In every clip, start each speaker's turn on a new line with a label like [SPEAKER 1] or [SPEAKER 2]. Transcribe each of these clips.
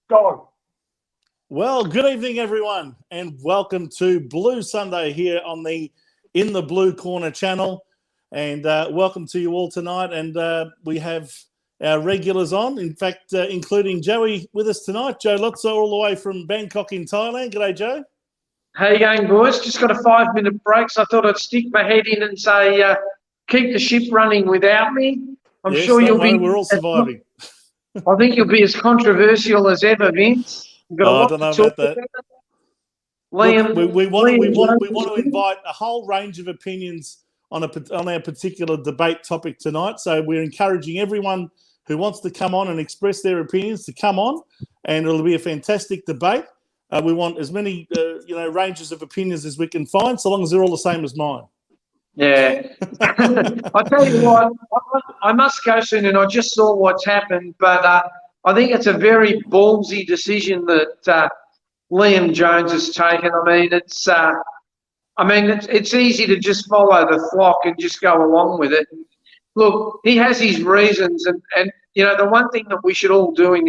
[SPEAKER 1] Go.
[SPEAKER 2] Well, good evening, everyone, and welcome to Blue Sunday here on the In the Blue Corner channel. And welcome to you all tonight. And we have our regulars on, in fact, including Joey with us tonight. Joe Lutzer, all the way from Bangkok in Thailand. G'day, Joe.
[SPEAKER 1] How you going, boys? Just got a 5-minute break, so I thought I'd stick my head in and say, keep the ship running without me. I'm sure you'll be.
[SPEAKER 2] We're all surviving.
[SPEAKER 1] I think you'll be as controversial as ever, Vince.
[SPEAKER 2] I don't know about that.
[SPEAKER 1] Liam,
[SPEAKER 2] look, we want to invite a whole range of opinions on our particular debate topic tonight. So we're encouraging everyone who wants to come on and express their opinions to come on, and it'll be a fantastic debate. We want as many ranges of opinions as we can find, so long as they're all the same as mine.
[SPEAKER 1] Yeah. I tell you what, I must go soon, and I just saw what's happened, but I think it's a very ballsy decision that Liam Jones has taken. I mean, it's easy to just follow the flock and just go along with it. Look, he has his reasons, and the one thing that we should all do in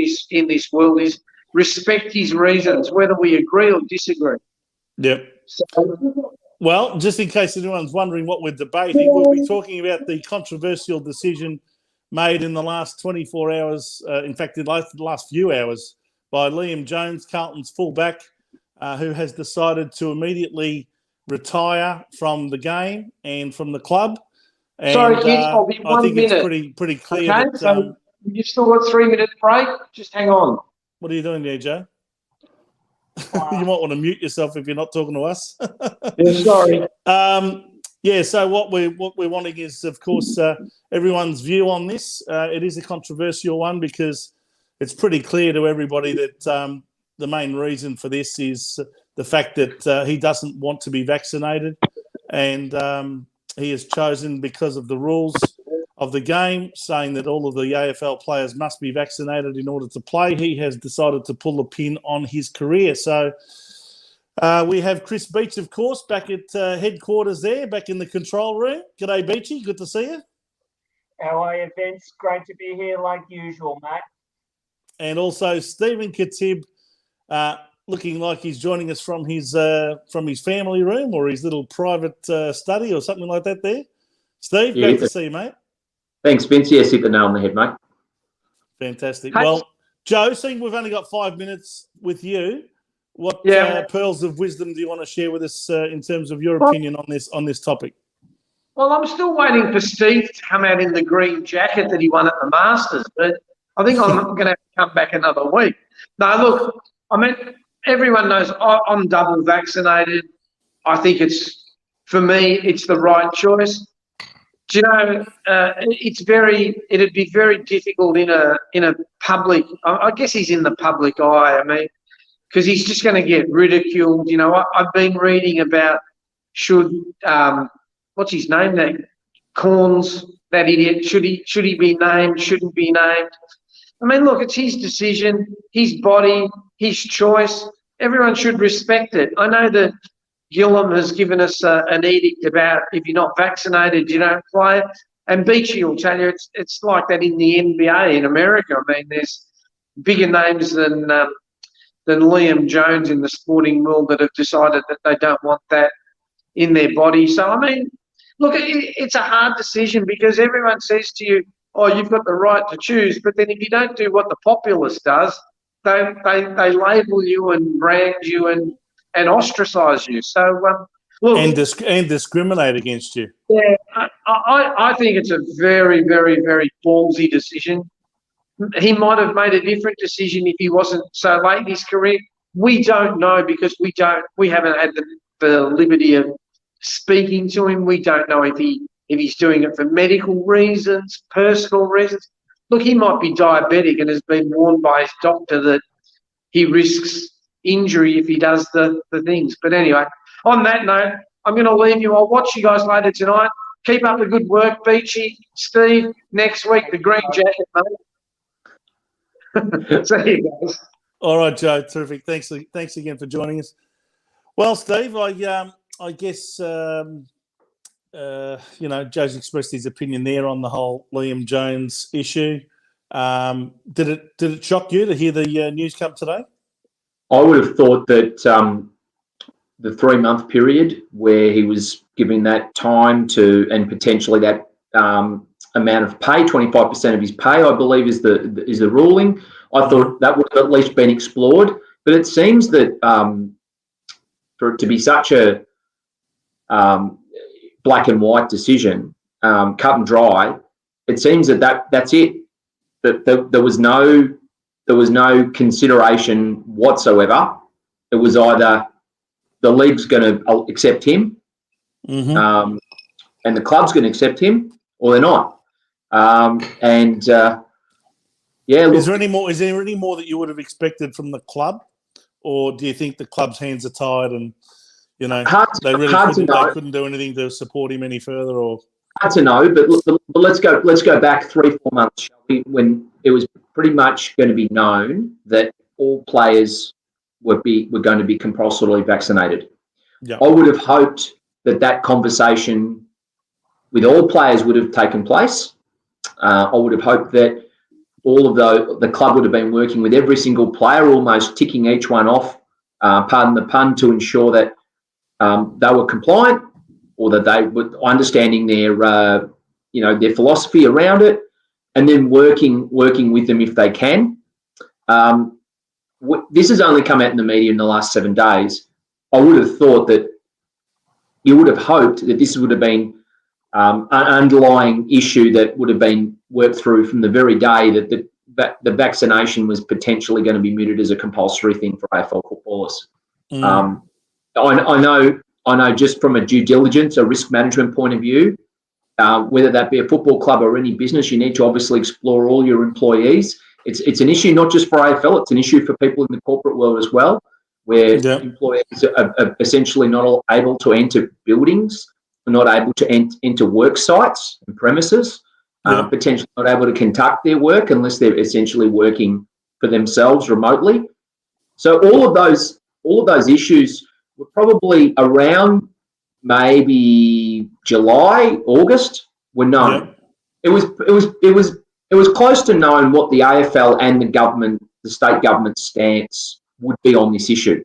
[SPEAKER 1] this world is respect his reasons, whether we agree or disagree.
[SPEAKER 2] Yep.
[SPEAKER 1] So,
[SPEAKER 2] well, just in case anyone's wondering what we're debating, we'll be talking about the controversial decision made in the last 24 hours, in fact, in the last few hours, by Liam Jones, Carlton's fullback, who has decided to immediately retire from the game and from the club. And,
[SPEAKER 1] sorry, kids, I'll be 1 minute.
[SPEAKER 2] It's pretty clear.
[SPEAKER 1] Okay, so you've still got 3-minute break. Just hang on.
[SPEAKER 2] What are you doing there, Joe? You might want to mute yourself if you're not talking to us.
[SPEAKER 1] Yeah, sorry.
[SPEAKER 2] So what we're wanting is, of course, everyone's view on this. It is a controversial one because it's pretty clear to everybody that the main reason for this is the fact that he doesn't want to be vaccinated, and he has chosen, because of the rules of the game, saying that all of the AFL players must be vaccinated in order to play. He has decided to pull the pin on his career. So we have Chris Beach, of course, back at headquarters there, back in the control room. G'day, Beachy. Good to see you.
[SPEAKER 3] How are you, Vince? Great to be here like usual, mate.
[SPEAKER 2] And also Stephen Khatib, looking like he's joining us from his family room or his little private study or something like that there. Steve, great to see you, mate.
[SPEAKER 4] Thanks, Vince. Yes, hit the nail on the head, mate.
[SPEAKER 2] Fantastic. Well, Joe, seeing we've only got 5 minutes with you, what pearls of wisdom do you want to share with us in terms of your opinion on this topic?
[SPEAKER 1] Well, I'm still waiting for Steve to come out in the green jacket that he won at the Masters, but I think I'm going to have to come back another week. No, look, I mean, everyone knows I'm double vaccinated. I think for me, it's the right choice. Do you know, it'd be very difficult in a public, I guess he's in the public eye, I mean, because he's just going to get ridiculed. You know, I've been reading about what's his name there? Corns, that idiot, should he be named, shouldn't be named. I mean, look, it's his decision, his body, his choice. Everyone should respect it. I know that Gillam has given us an edict about if you're not vaccinated, you don't play. And Beachy will tell you it's like that in the NBA in America. I mean, there's bigger names than Liam Jones in the sporting world that have decided that they don't want that in their body. So, I mean, look, it's a hard decision because everyone says to you, oh, you've got the right to choose. But then if you don't do what the populace does, they label you and brand you and ostracise you. So, look,
[SPEAKER 2] and discriminate against you.
[SPEAKER 1] Yeah, I think it's a very, very, very ballsy decision. He might have made a different decision if he wasn't so late in his career. We don't know because we haven't had the liberty of speaking to him. We don't know if he's doing it for medical reasons, personal reasons. Look, he might be diabetic and has been warned by his doctor that he risks injury if he does the things. But anyway, on that note, I'm going to leave you. I'll watch you guys later tonight. Keep up the good work, Beachy, Steve. Next week, the green jacket, mate. See you guys.
[SPEAKER 2] All right, Joe. Terrific. Thanks again for joining us. Well, Steve, I guess Joe's expressed his opinion there on the whole Liam Jones issue. Did it shock you to hear the news come today?
[SPEAKER 4] I would have thought that the 3-month period where he was given that time to, and potentially that amount of pay, 25% of his pay, I believe is the ruling. I thought that would have at least been explored. But it seems that for it to be such a black and white decision, cut and dry, it seems that's it. That there was no consideration whatsoever. It was either the league's going to accept him, and the club's going to accept him, or they're not. Yeah. Look,
[SPEAKER 2] Is there any more that you would have expected from the club, or do you think the club's hands are tied and they couldn't do anything to support him any further? Or
[SPEAKER 4] hard to know, but let's go back 3-4 months, shall we, when it was pretty much going to be known that all players were going to be compulsorily vaccinated.
[SPEAKER 2] Yeah.
[SPEAKER 4] I would have hoped that conversation with all players would have taken place. I would have hoped that all of the club would have been working with every single player, almost ticking each one off, pardon the pun, to ensure that they were compliant, or that they were understanding their philosophy around it, and then working with them if they can. This has only come out in the media in the last 7 days. I would have thought that you would have hoped that this would have been an underlying issue that would have been worked through from the very day that the vaccination was potentially going to be mooted as a compulsory thing for AFL footballers. I know just from a due diligence, a risk management point of view, whether that be a football club or any business, you need to obviously explore all your employees. It's an issue not just for AFL, it's an issue for people in the corporate world as well, where employees are essentially not able to enter buildings, not able to enter work sites and premises, potentially not able to conduct their work unless they're essentially working for themselves remotely. So all of those issues were probably around maybe July, August were known. It was close to known what the AFL and the state government stance would be on this issue.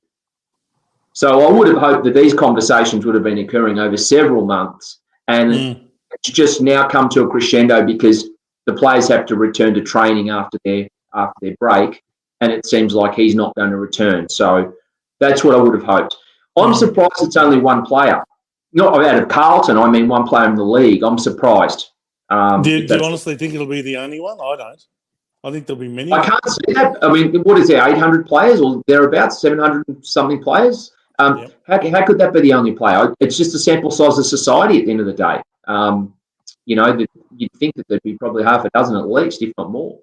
[SPEAKER 4] So I would have hoped that these conversations would have been occurring over several months, and it's just now come to a crescendo because the players have to return to training after their break, and it seems like he's not going to return. So that's what I would have hoped. I'm surprised it's only one player. Not out of Carlton, I mean one player in the league. I'm surprised.
[SPEAKER 2] Do you honestly think it'll be the only one? I don't. I think there'll be many.
[SPEAKER 4] I can't see that. I mean, what is there, 800 players or thereabouts, 700 something players? How could that be the only player? It's just a sample size of society at the end of the day. You'd think that there'd be probably half a dozen at least, if not more.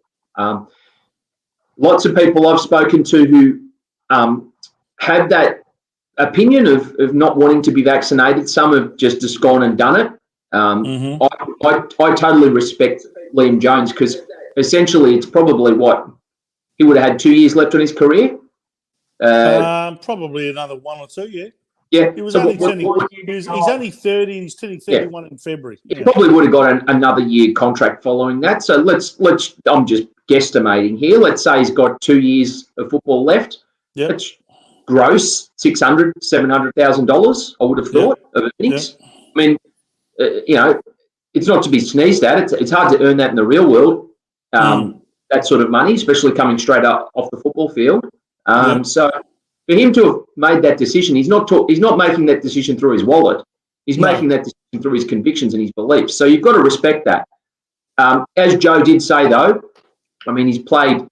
[SPEAKER 4] Lots of people I've spoken to who have that opinion of not wanting to be vaccinated. Some have just gone and done it. I totally respect Liam Jones, because essentially it's probably what he would have had 2 years left on his career.
[SPEAKER 2] Probably another 1 or 2, yeah.
[SPEAKER 4] Yeah,
[SPEAKER 2] he was only he's only 30 and he's turning 31 in February.
[SPEAKER 4] He probably would have got another year contract following that. So let's I'm just guesstimating here. Let's say he's got 2 years of football left.
[SPEAKER 2] Yeah,
[SPEAKER 4] that's gross $600,000-$700,000. I would have thought of earnings. I mean, it's not to be sneezed at. It's hard to earn that in the real world. That sort of money, especially coming straight up off the football field. So for him to have made that decision, he's not making that decision through his wallet. He's making that decision through his convictions and his beliefs. So you've got to respect that. As Joe did say, though, I mean, he's played,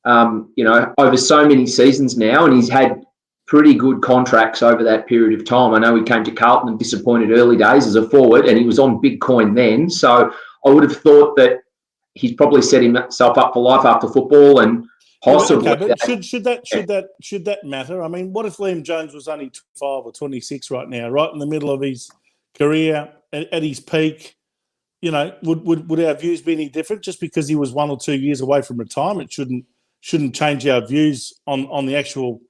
[SPEAKER 4] over so many seasons now, and he's had pretty good contracts over that period of time. I know he came to Carlton and disappointed early days as a forward, and he was on big coin then. So I would have thought that he's probably set himself up for life after football, and possibly.
[SPEAKER 2] Okay, but should that matter? I mean, what if Liam Jones was only 25 or 26 right now, right in the middle of his career, at his peak? Would our views be any different just because he was 1 or 2 years away from retirement? Shouldn't change our views on the actual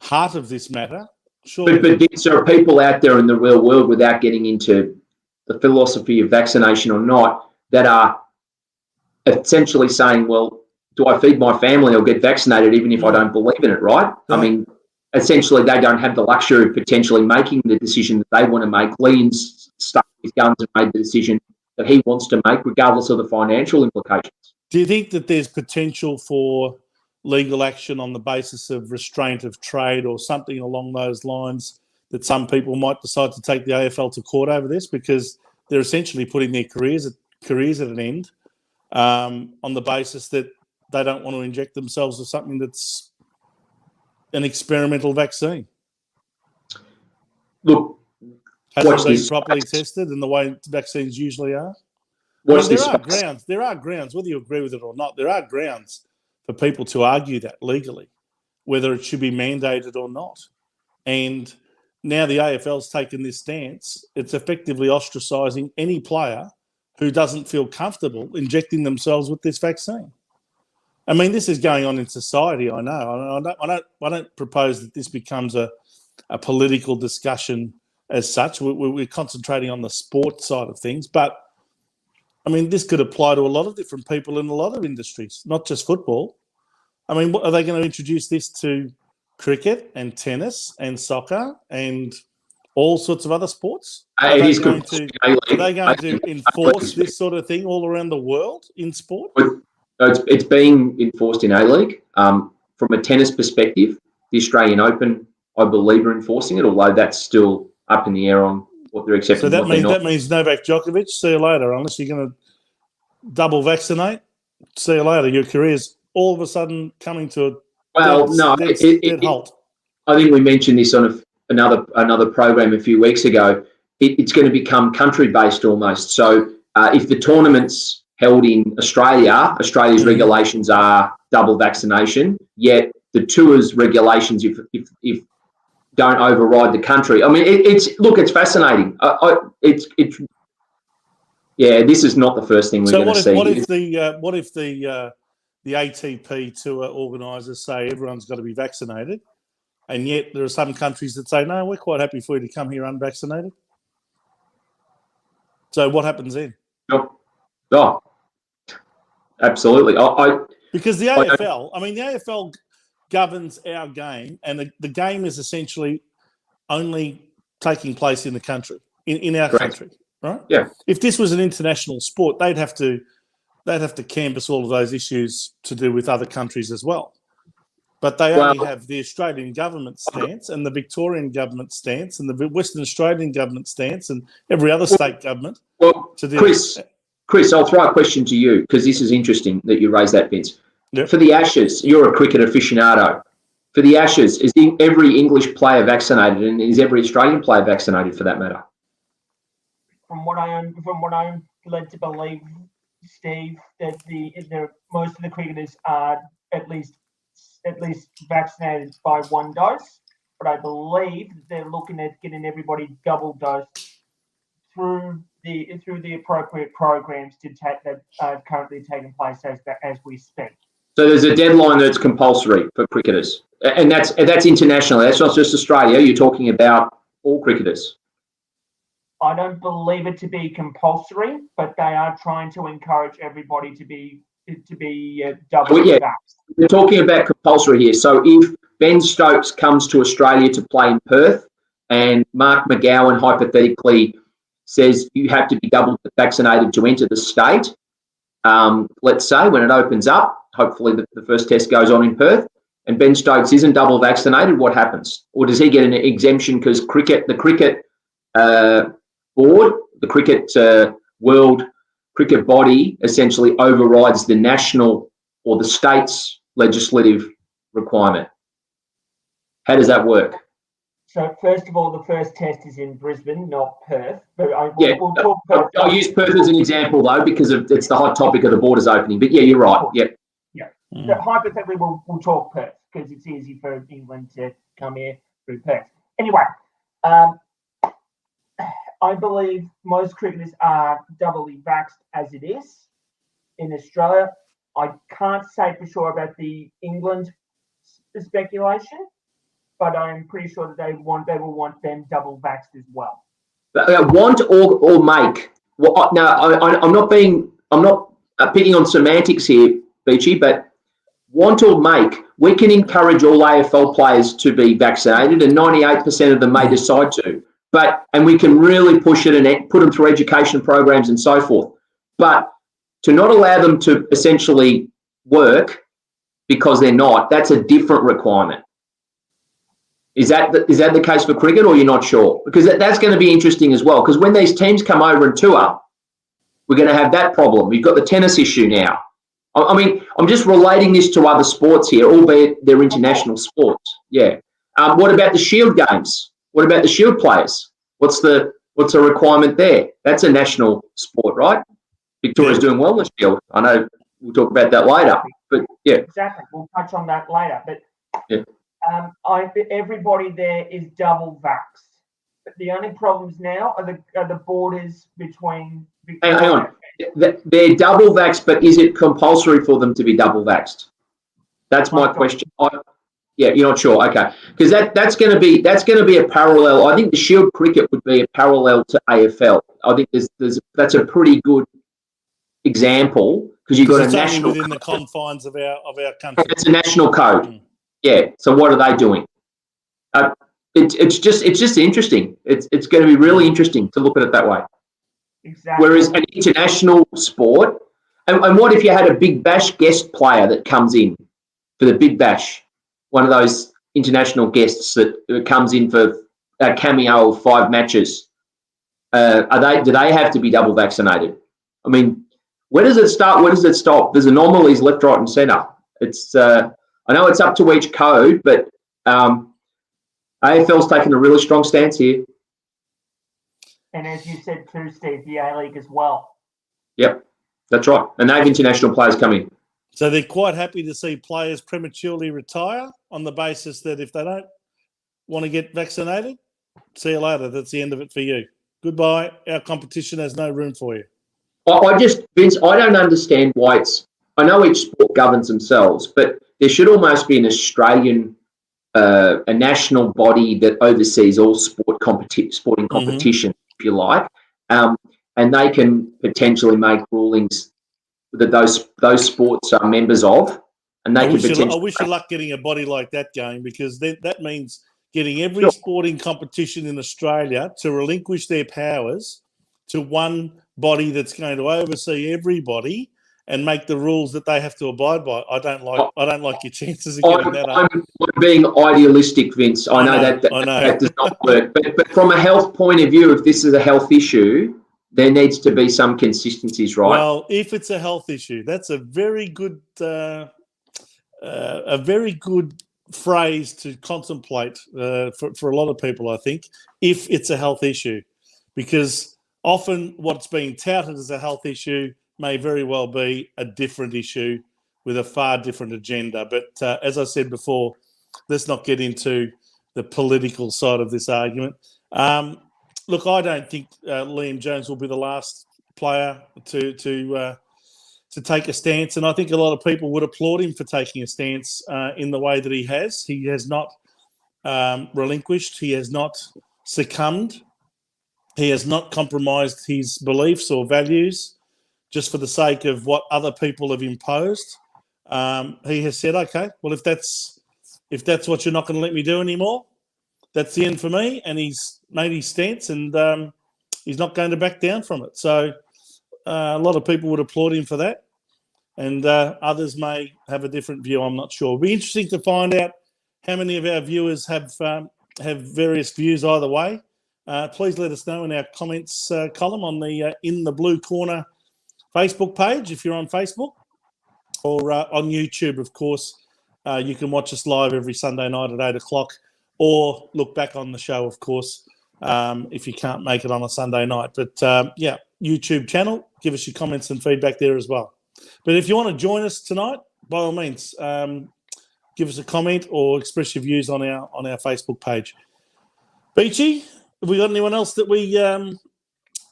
[SPEAKER 2] heart of this matter. Surely.
[SPEAKER 4] But there are people out there in the real world, without getting into the philosophy of vaccination or not, that are essentially saying, well, do I feed my family or get vaccinated even if I don't believe in it, right?
[SPEAKER 2] Yeah.
[SPEAKER 4] I mean, essentially they don't have the luxury of potentially making the decision that they want to make. Liam's stuck with guns and made the decision that he wants to make, regardless of the financial implications.
[SPEAKER 2] Do you think that there's potential for legal action on the basis of restraint of trade or something along those lines, that some people might decide to take the AFL to court over this, because they're essentially putting their careers at an end on the basis that they don't want to inject themselves with something that's an experimental vaccine?
[SPEAKER 4] Look,
[SPEAKER 2] Hasn't
[SPEAKER 4] watch
[SPEAKER 2] been
[SPEAKER 4] this
[SPEAKER 2] properly
[SPEAKER 4] space.
[SPEAKER 2] tested in the way vaccines usually are.
[SPEAKER 4] Watch
[SPEAKER 2] there
[SPEAKER 4] this
[SPEAKER 2] are
[SPEAKER 4] space.
[SPEAKER 2] there are grounds, whether you agree with it or not, there are grounds for people to argue that legally, whether it should be mandated or not. And now the AFL's taken this stance. It's effectively ostracising any player who doesn't feel comfortable injecting themselves with this vaccine. I mean, this is going on in society, I know. I don't propose that this becomes a political discussion as such. We're concentrating on the sports side of things, but I mean, this could apply to a lot of different people in a lot of industries, not just football. I mean, are they going to introduce this to cricket and tennis and soccer and all sorts of other sports? Are
[SPEAKER 4] It
[SPEAKER 2] they
[SPEAKER 4] is
[SPEAKER 2] going
[SPEAKER 4] good.
[SPEAKER 2] to enforce this sort of thing all around the world in sport?
[SPEAKER 4] It's being enforced in A-League. From a tennis perspective, the Australian Open, I believe, are enforcing it, although that's still up in the air on what they're accepting.
[SPEAKER 2] So that
[SPEAKER 4] and what they're not.
[SPEAKER 2] means Novak Djokovic, see you later. Unless you're going to double vaccinate, see you later. Your career's all of a sudden coming to a dead halt.
[SPEAKER 4] I think we mentioned this on another program a few weeks ago. It's going to become country-based almost. So if the tournament's held in Australia, Australia's regulations are double vaccination, yet the tour's regulations, if don't override the country. I mean, it's fascinating. This is not the first thing we're going to see.
[SPEAKER 2] What if the ATP tour organisers say everyone's got to be vaccinated, and yet there are some countries that say, no, we're quite happy for you to come here unvaccinated? So what happens then?
[SPEAKER 4] Oh, absolutely.
[SPEAKER 2] Because the AFL governs our game, and the game is essentially only taking place in the country, in our country, right?
[SPEAKER 4] Yeah.
[SPEAKER 2] If this was an international sport, they'd have to canvass all of those issues to do with other countries as well. But they only have the Australian government stance and the Victorian government stance and the Western Australian government stance and every other state government.
[SPEAKER 4] Well, Chris, I'll throw a question to you because this is interesting that you raised that, Vince.
[SPEAKER 2] Yep.
[SPEAKER 4] For the Ashes, you're a cricket aficionado. For the Ashes, is every English player vaccinated, and is every Australian player vaccinated for that matter?
[SPEAKER 3] From what I'm led to believe, Steve, that most of the cricketers are at least vaccinated by one dose, but I believe that they're looking at getting everybody double dosed through the appropriate programs that are currently taking place as we speak.
[SPEAKER 4] So there's a deadline that's compulsory for cricketers, and that's internationally. That's not just Australia. You're talking about all cricketers.
[SPEAKER 3] I don't believe it to be compulsory, but they are trying to encourage everybody to be double vaxxed.
[SPEAKER 4] We're talking about compulsory here. So if Ben Stokes comes to Australia to play in Perth, and Mark McGowan hypothetically says you have to be double vaccinated to enter the state, let's say when it opens up, hopefully the first test goes on in Perth, and Ben Stokes isn't double vaccinated, what happens? Or does he get an exemption because the cricket board, the cricket world cricket body essentially overrides the national or the state's legislative requirement? How does that work?
[SPEAKER 3] So first of all, the first test is in Brisbane, not Perth. But
[SPEAKER 4] we'll talk Perth. I'll use Perth as an example though, because it's the hot topic of the borders opening. But yeah, you're right. Yep.
[SPEAKER 3] Yeah. So hypothetically, we'll talk Perth because it's easy for England to come here through Perth. Anyway, I believe most cricketers are doubly vaxxed as it is in Australia. I can't say for sure about the England speculation, but I'm pretty sure that they will want them double vaxxed as well.
[SPEAKER 4] Want or make? Well, no, I'm not picking on semantics here, Beachy, but want or make, we can encourage all AFL players to be vaccinated, and 98% of them may decide to. And we can really push it and put them through education programs and so forth. But to not allow them to essentially work because they're not, that's a different requirement. Is that the case for cricket, or you're not sure? Because that's going to be interesting as well. Because when these teams come over and tour, we're going to have that problem. We've got the tennis issue now. I mean, I'm just relating this to other sports here, albeit they're international sports. Yeah. What about the Shield games? What about the Shield players? What's the requirement there? That's a national sport, right? Victoria's doing well in the Shield. I know we'll talk about that later, but yeah.
[SPEAKER 3] Exactly. We'll touch on that later. But
[SPEAKER 4] yeah.
[SPEAKER 3] Everybody there is double vaxxed. But the only problems now are the borders between Victoria.
[SPEAKER 4] Hang on. They're double vaxxed, but is it compulsory for them to be double vaxxed? That's my question. Yeah, you're not sure. Okay, because that's going to be a parallel. I think the Shield cricket would be a parallel to AFL. I think that's a pretty good example because you've got a national
[SPEAKER 2] within the confines of our country.
[SPEAKER 4] It's a national code. Yeah. So what are they doing? It's just interesting. It's going to be really interesting to look at it that way.
[SPEAKER 3] Exactly.
[SPEAKER 4] Whereas an international sport, and what if you had a Big Bash guest player that comes in for the Big Bash, one of those international guests that comes in for a cameo of 5 matches? Do they have to be double vaccinated? I mean, where does it start? Where does it stop? There's anomalies left, right, and centre. It's I know it's up to each code, but AFL's taken a really strong stance here.
[SPEAKER 3] And as you said too, Steve, the A-League as well.
[SPEAKER 4] Yep, that's right. And they have international players coming.
[SPEAKER 2] So they're quite happy to see players prematurely retire on the basis that if they don't want to get vaccinated, see you later. That's the end of it for you. Goodbye. Our competition has no room for you.
[SPEAKER 4] Vince, I don't understand why I know each sport governs themselves, but there should almost be an Australian, a national body that oversees all sporting competition, if you like, and they can potentially make rulings that those sports are members of, and they
[SPEAKER 2] I wish you luck getting a body like that going, because that means getting every sporting competition in Australia to relinquish their powers to one body that's going to oversee everybody and make the rules that they have to abide by. I don't like your chances of getting that up.
[SPEAKER 4] I'm being idealistic, Vince. I know that does not work. But from a health point of view, if this is a health issue, there needs to be some consistencies, right?
[SPEAKER 2] Well, if it's a health issue, that's a very good phrase to contemplate for a lot of people, I think, if it's a health issue. Because often what's being touted as a health issue may very well be a different issue with a far different agenda. But as I said before, let's not get into the political side of this argument. Look, I don't think Liam Jones will be the last player to take a stance, and I think a lot of people would applaud him for taking a stance in the way that he has. He has not relinquished. He has not succumbed. He has not compromised his beliefs or values just for the sake of what other people have imposed. He has said, okay, well, if that's what you're not going to let me do anymore, that's the end for me. And he's made his stance, and he's not going to back down from it. So a lot of people would applaud him for that. And others may have a different view. I'm not sure. It'll be interesting to find out how many of our viewers have various views either way. Please let us know in our comments column on the In the Blue Corner Facebook page, if you're on Facebook, or on YouTube, of course. You can watch us live every Sunday night at 8 o'clock, or look back on the show, of course, if you can't make it on a Sunday night. But, YouTube channel, give us your comments and feedback there as well. But if you want to join us tonight, by all means, give us a comment or express your views on our Facebook page. Beachy, have we got anyone else that we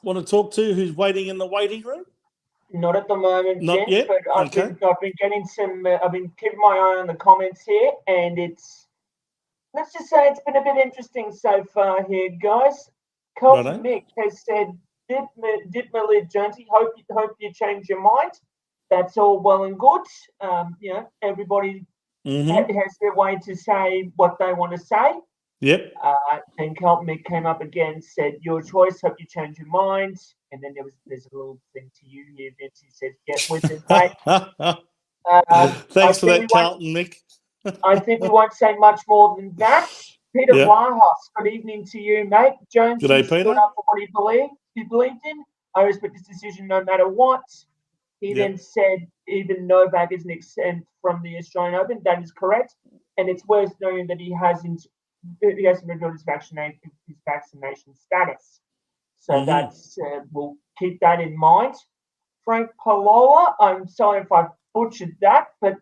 [SPEAKER 2] want to talk to who's waiting in the waiting room?
[SPEAKER 3] Not at the moment,
[SPEAKER 2] Not yet.
[SPEAKER 3] But I've been getting some. I've been keeping my eye on the comments here, and let's just say it's been a bit interesting so far here, guys. Colton Mick has said, "Dip Malid Jonesy, hope you change your mind." that's all well and good. Everybody
[SPEAKER 2] Hmm.
[SPEAKER 3] has their way to say what they want to say.
[SPEAKER 2] Yep.
[SPEAKER 3] Then Carlton Mick came up again, said, "Your choice, hope you change your mind." And then there's a little thing to you here, Vince. He said, "Get with it, mate."
[SPEAKER 2] Thanks for that, Carlton, Nick.
[SPEAKER 3] I think we won't say much more than that. Peter
[SPEAKER 2] Yeah.
[SPEAKER 3] Vlahos, good evening to you, mate. Jones
[SPEAKER 2] G'day,
[SPEAKER 3] stood
[SPEAKER 2] Peter.
[SPEAKER 3] up for what he believed in. I respect his decision no matter what. He
[SPEAKER 2] Yeah.
[SPEAKER 3] then said even Novak isn't exempt from the Australian Open. That is correct. And it's worth noting that he hasn't revealed his vaccination status. So
[SPEAKER 2] Mhm.
[SPEAKER 3] that's we'll keep that in mind. Frank Palola, I'm sorry if I butchered that, but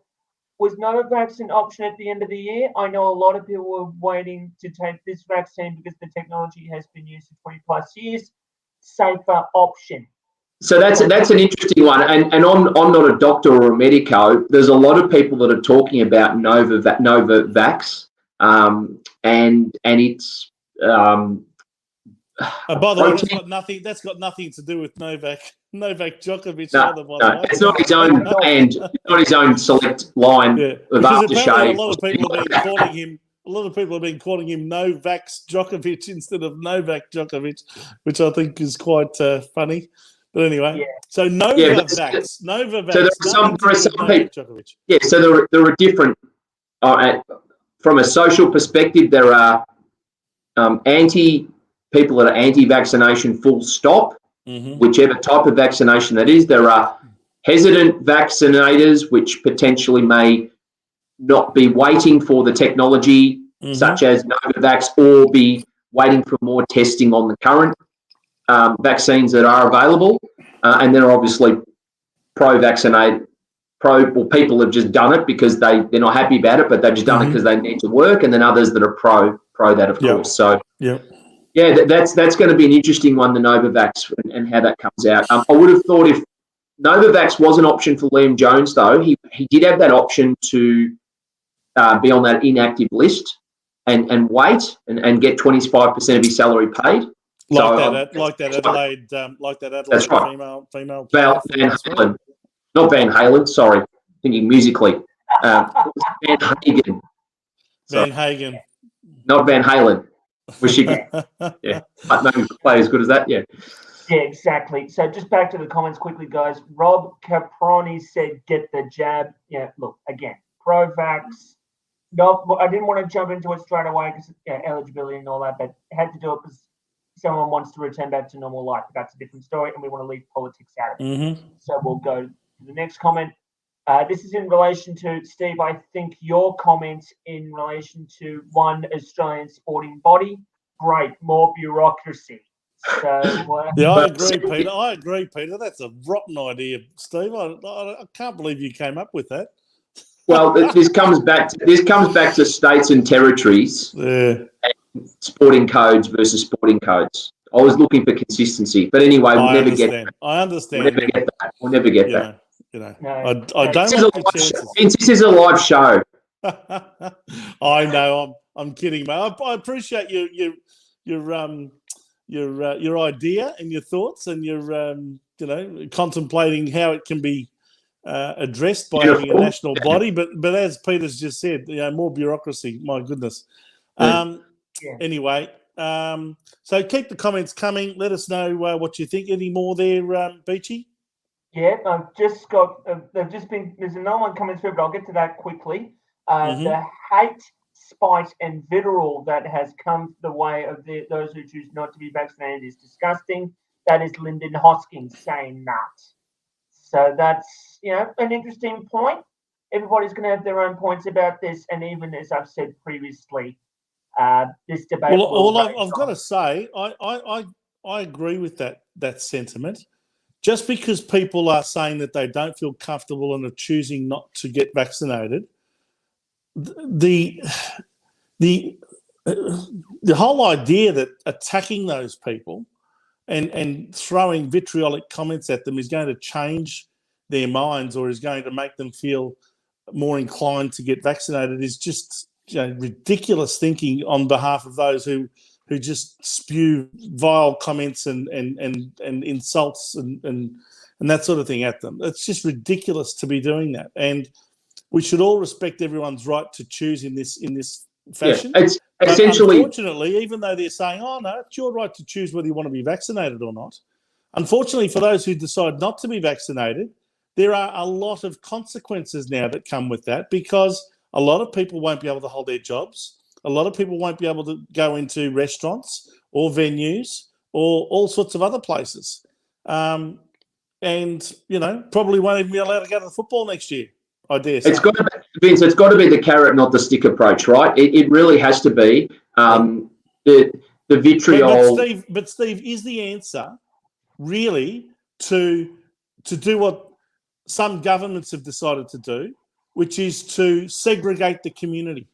[SPEAKER 3] was Novavax an option at the end of the year? I know a lot of people were waiting to take this vaccine because the technology has been used for 20 plus years. Safer option.
[SPEAKER 4] So that's an interesting one, and I'm not a doctor or a medico. There's a lot of people that are talking about Novavax, and it's
[SPEAKER 2] By the way,
[SPEAKER 4] protein-
[SPEAKER 2] that's got nothing to do with Novak Djokovic.
[SPEAKER 4] No,
[SPEAKER 2] either, by the way.
[SPEAKER 4] it's not his own brand. It's not his own select line
[SPEAKER 2] Yeah,
[SPEAKER 4] of
[SPEAKER 2] because apparently
[SPEAKER 4] aftershave.
[SPEAKER 2] a lot of people have been calling him Novax Djokovic instead of Novak Djokovic, which I think is quite funny. But anyway,
[SPEAKER 3] Yeah.
[SPEAKER 2] so Novavax.
[SPEAKER 4] So there are some
[SPEAKER 2] Novak Djokovic.
[SPEAKER 4] Yeah, so there are different. From a social perspective, there are people that are anti-vaccination, full stop.
[SPEAKER 2] Mm-hmm.
[SPEAKER 4] Whichever type of vaccination that is. There are hesitant vaccinators, which potentially may not be waiting for the technology, such as Novavax, or be waiting for more testing on the current vaccines that are available. And then obviously pro-vaccinated, people have just done it because they're not happy about it, but they've just done it because they need to work. And then others that are pro that, of course. So yeah, that's going to be an interesting one, the Novavax, and how that comes out. I would have thought if Novavax was an option for Liam Jones, though, he did have that option to be on that inactive list and wait and get 25% of his salary paid.
[SPEAKER 2] Like that Adelaide
[SPEAKER 4] That's right.
[SPEAKER 2] female
[SPEAKER 4] Van Halen. Not Van Halen, sorry. Thinking musically. Van Hagen.
[SPEAKER 2] Van Hagen.
[SPEAKER 4] Not Van Halen. Wish you could. Yeah. But no play as good as that, yeah.
[SPEAKER 3] Yeah, exactly. So just back to the comments quickly, guys. Rob Caproni said, get the jab. Yeah, look, again, pro-vax. No, I didn't want to jump into it straight away because eligibility and all that, but I had to do it because someone wants to return back to normal life. That's a different story, and we want to leave politics out of it.
[SPEAKER 2] Mm-hmm.
[SPEAKER 3] So we'll go to the next comment. This is in relation to, Steve, I think your comments in relation to one Australian sporting body. Great, more bureaucracy. So
[SPEAKER 2] yeah, I agree, Peter. That's a rotten idea, Steve. I can't believe you came up with that.
[SPEAKER 4] Well, this comes back to states and territories.
[SPEAKER 2] Yeah.
[SPEAKER 4] And sporting codes versus sporting codes. I was looking for consistency, but anyway, we'll never get that.
[SPEAKER 2] I understand.
[SPEAKER 4] We'll never get that.
[SPEAKER 2] No, I don't like the chances.
[SPEAKER 4] This is a live show.
[SPEAKER 2] I know. I'm kidding, mate. I appreciate your idea and your thoughts, and your contemplating how it can be addressed by having a national body. But as Peter's just said, more bureaucracy. My goodness. Anyway, so keep the comments coming. Let us know what you think. Any more there, Beachy?
[SPEAKER 3] Yeah, I've just got. There's another one coming through, but I'll get to that quickly. The hate, spite, and vitriol that has come the way of those who choose not to be vaccinated is disgusting. That is Lyndon Hoskins saying that. So that's an interesting point. Everybody's going to have their own points about this, and even as I've said previously, this debate.
[SPEAKER 2] Well, I've got to say, I agree with that sentiment. Just because people are saying that they don't feel comfortable and are choosing not to get vaccinated, the whole idea that attacking those people and throwing vitriolic comments at them is going to change their minds or is going to make them feel more inclined to get vaccinated is just ridiculous thinking on behalf of those who just spew vile comments and insults and and that sort of thing at them. It's just ridiculous to be doing that. And we should all respect everyone's right to choose in this fashion.
[SPEAKER 4] Yeah, it's
[SPEAKER 2] But
[SPEAKER 4] essentially,
[SPEAKER 2] unfortunately, even though they're saying, oh, no, it's your right to choose whether you want to be vaccinated or not, unfortunately, for those who decide not to be vaccinated, there are a lot of consequences now that come with that, because a lot of people won't be able to hold their jobs. A lot of people won't be able to go into restaurants or venues or all sorts of other places. And, probably won't even be allowed to go to the football next year, I dare say.
[SPEAKER 4] Vince, it's got to be the carrot, not the stick approach, right? It really has to be. The vitriol.
[SPEAKER 2] But Steve, is the answer really to do what some governments have decided to do, which is to segregate the community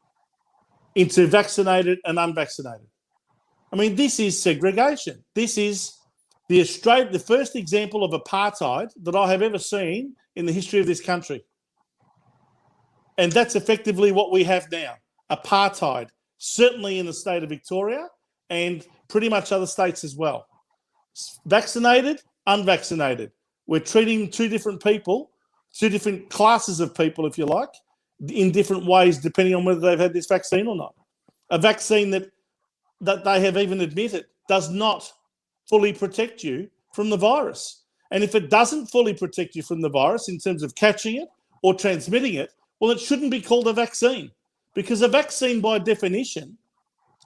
[SPEAKER 2] into vaccinated and unvaccinated? I mean, this is segregation. This is the first example of apartheid that I have ever seen in the history of this country. And that's effectively what we have now, apartheid, certainly in the state of Victoria and pretty much other states as well. Vaccinated, unvaccinated. We're treating two different people, two different classes of people, if you like, in different ways, depending on whether they've had this vaccine or not. A vaccine that they have even admitted does not fully protect you from the virus. And if it doesn't fully protect you from the virus in terms of catching it or transmitting it, well, it shouldn't be called a vaccine, because a vaccine, by definition,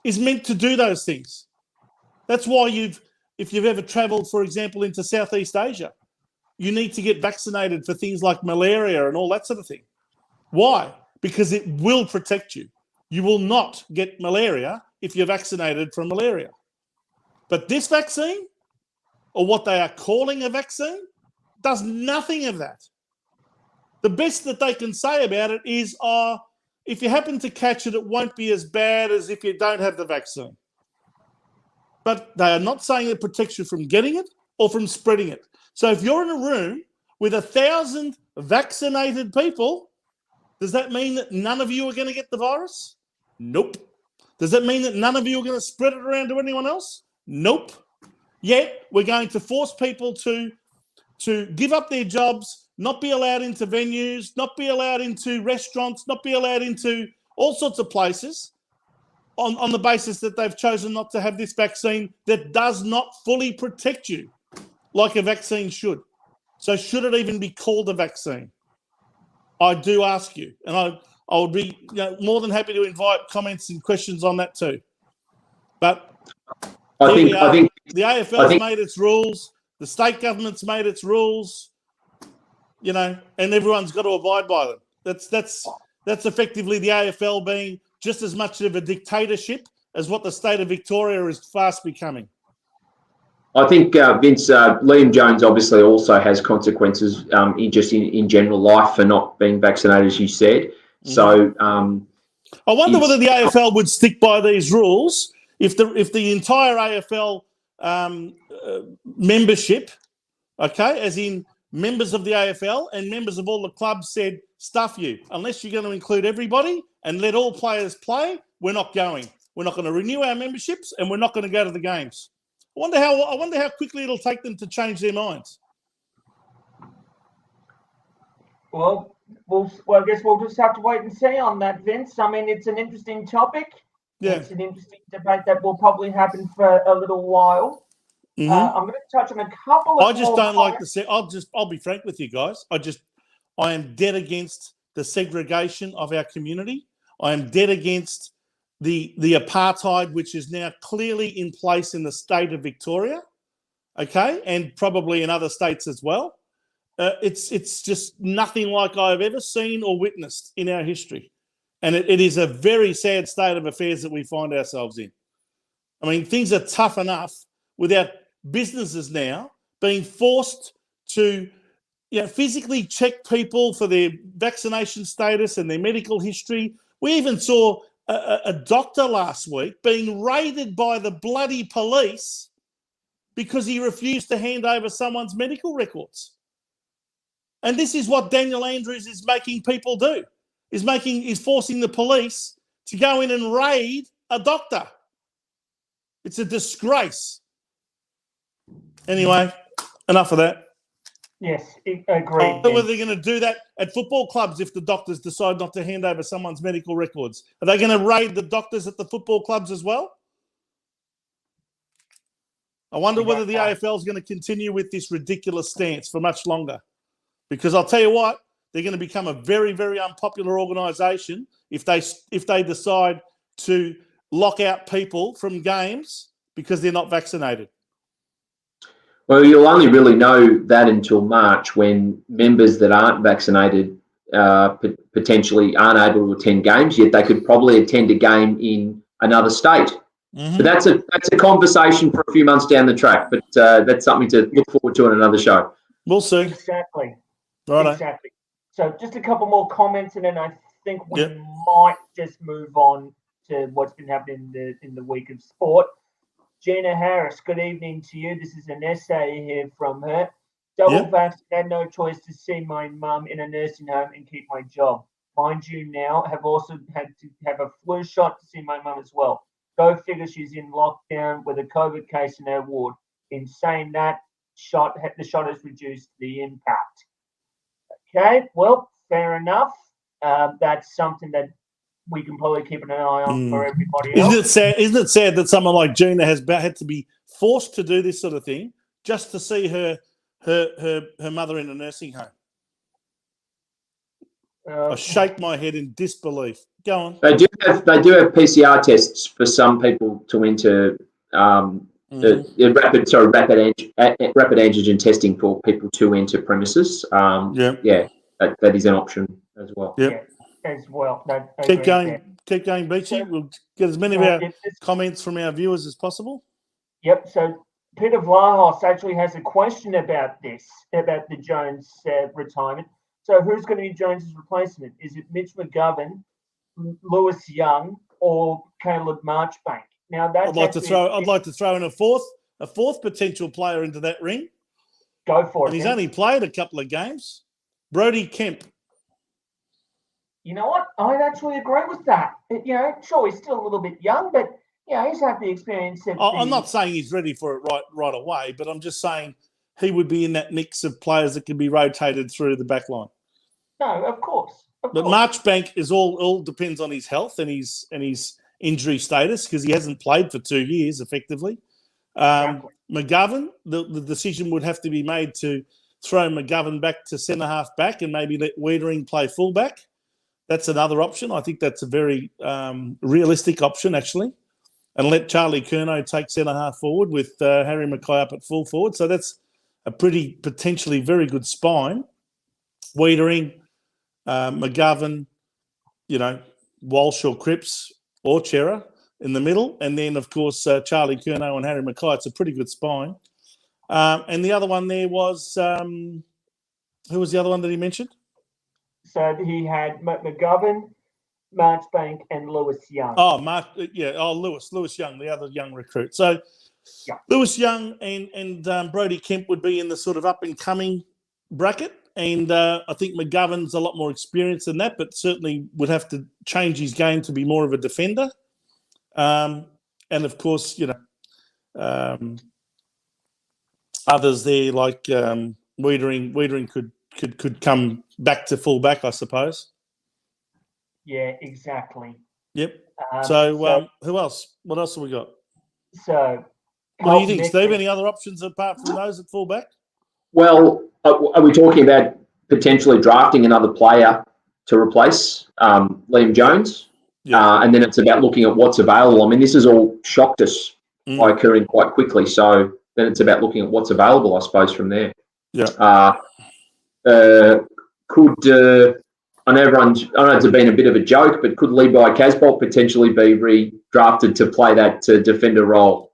[SPEAKER 2] is meant to do those things. That's why if you've ever travelled, for example, into Southeast Asia, you need to get vaccinated for things like malaria and all that sort of thing. Why? Because it will protect you. You will not get malaria if you're vaccinated from malaria. But this vaccine, or what they are calling a vaccine, does nothing of that. The best that they can say about it is, if you happen to catch it, it won't be as bad as if you don't have the vaccine. But they are not saying it protects you from getting it or from spreading it. So if you're in a room with 1,000 vaccinated people, does that mean that none of you are going to get the virus? Nope. Does that mean that none of you are going to spread it around to anyone else? Nope. Yet we're going to force people to give up their jobs, not be allowed into venues, not be allowed into restaurants, not be allowed into all sorts of places on the basis that they've chosen not to have this vaccine that does not fully protect you like a vaccine should. So should it even be called a vaccine? I do ask you, and I would be more than happy to invite comments and questions on that too. But I think the AFL's made its rules, the state government's made its rules, and everyone's got to abide by them. That's effectively the AFL being just as much of a dictatorship as what the state of Victoria is fast becoming.
[SPEAKER 4] I think, Vince, Liam Jones obviously also has consequences in general life for not being vaccinated, as you said. So
[SPEAKER 2] I wonder whether the AFL would stick by these rules if the entire AFL membership, as in members of the AFL and members of all the clubs, said, stuff you. Unless you're going to include everybody and let all players play, we're not going. We're not going to renew our memberships, and we're not going to go to the games. I wonder how quickly it'll take them to change their minds.
[SPEAKER 3] Well, I guess we'll just have to wait and see on that, Vince. I mean, it's an interesting topic.
[SPEAKER 2] Yeah.
[SPEAKER 3] It's an interesting debate that will probably happen for a little while.
[SPEAKER 2] Mm-hmm.
[SPEAKER 3] I'm going to touch on a couple of.
[SPEAKER 2] I just don't like I'll be frank with you guys. I am dead against the segregation of our community. I am dead against the apartheid, which is now clearly in place in the state of Victoria, and probably in other states as well. It's just nothing like I've ever seen or witnessed in our history. And it is a very sad state of affairs that we find ourselves in. I mean, things are tough enough without businesses now being forced to physically check people for their vaccination status and their medical history. We even saw a doctor last week being raided by the bloody police because he refused to hand over someone's medical records. And this is what Daniel Andrews is making people do, is forcing the police to go in and raid a doctor. It's a disgrace. Anyway, enough of that.
[SPEAKER 3] Yes, agreed.
[SPEAKER 2] I wonder whether they're going to do that at football clubs if the doctors decide not to hand over someone's medical records. Are they going to raid the doctors at the football clubs as well? I wonder whether the AFL is going to continue with this ridiculous stance for much longer. Because I'll tell you what, they're going to become a very, very unpopular organisation if they decide to lock out people from games because they're not vaccinated.
[SPEAKER 4] Well, you'll only really know that until March when members that aren't vaccinated potentially aren't able to attend games, yet they could probably attend a game in another state.
[SPEAKER 2] Mm-hmm.
[SPEAKER 4] But that's a conversation for a few months down the track, but that's something to look forward to in another show.
[SPEAKER 2] We'll see.
[SPEAKER 3] Exactly.
[SPEAKER 2] Righto.
[SPEAKER 3] Exactly. So just a couple more comments, and then I think we might just move on to what's been happening in the week of sport. Gina Harris, good evening to you. This is an essay here from her. Double vaccinated, had no choice to see my mum in a nursing home and keep my job. Mind you, now have also had to have a flu shot to see my mum as well. Go figure, she's in lockdown with a COVID case in her ward. In saying that, the shot has reduced the impact. Okay, well, fair enough. That's something that we can probably keep an eye on for everybody else.
[SPEAKER 2] Isn't it sad that someone like Gina has had to be forced to do this sort of thing just to see her mother in a nursing home? I shake my head in disbelief. Go on.
[SPEAKER 4] They do have PCR tests for some people to enter rapid antigen testing for people to enter premises. That is an option as well.
[SPEAKER 2] Yep.
[SPEAKER 3] As well. No,
[SPEAKER 2] keep going, Beachy. We'll get as many of our comments from our viewers as possible.
[SPEAKER 3] Yep. So Peter Vlahos actually has a question about this, about the Jones retirement. So who's going to be Jones's replacement? Is it Mitch McGovern, Lewis Young, or Caleb Marchbank? Now that's
[SPEAKER 2] I'd like to throw in a fourth potential player into that ring.
[SPEAKER 3] Go for it.
[SPEAKER 2] And he's only played a couple of games. Brodie Kemp.
[SPEAKER 3] You know what? I'd actually agree with that. Sure, he's still a little bit young, but he's had the experience.
[SPEAKER 2] I'm not saying he's ready for it right away, but I'm just saying he would be in that mix of players that can be rotated through the back line.
[SPEAKER 3] No, of course.
[SPEAKER 2] But Marchbank is all depends on his health and his injury status because he hasn't played for 2 years effectively.
[SPEAKER 3] Exactly.
[SPEAKER 2] McGovern, the decision would have to be made to throw McGovern back to centre half back and maybe let Wiedering play fullback. That's another option. I think that's a very realistic option actually, and let Charlie Curnow take centre half forward with Harry Mackay up at full forward. So that's a pretty potentially very good spine. Wiedering, McGovern, Walsh or Cripps or Chera in the middle. And then, of course, Charlie Curnow and Harry Mackay. It's a pretty good spine. And the other one there was, who was the other one that he mentioned?
[SPEAKER 3] So he had McGovern, Marchbank and Lewis Young.
[SPEAKER 2] Lewis Young, the other young recruit. So Lewis Young and Brodie Kemp would be in the sort of up-and-coming bracket. And I think McGovern's a lot more experienced than that, but certainly would have to change his game to be more of a defender. And of course, others there like Wiedering could come back to full back, I suppose.
[SPEAKER 3] Yeah, exactly.
[SPEAKER 2] Yep. So who else? What else have we got?
[SPEAKER 3] So
[SPEAKER 2] what do you think, Steve? Any other options apart from those at full back?
[SPEAKER 4] Well, are we talking about potentially drafting another player to replace Liam Jones? Yeah. And then it's about looking at what's available. I mean, this has all shocked us by occurring quite quickly. So then it's about looking at what's available, I suppose, from there.
[SPEAKER 2] Yeah.
[SPEAKER 4] I know it's been a bit of a joke, but could Levi Casbolt potentially be redrafted to play that defender role?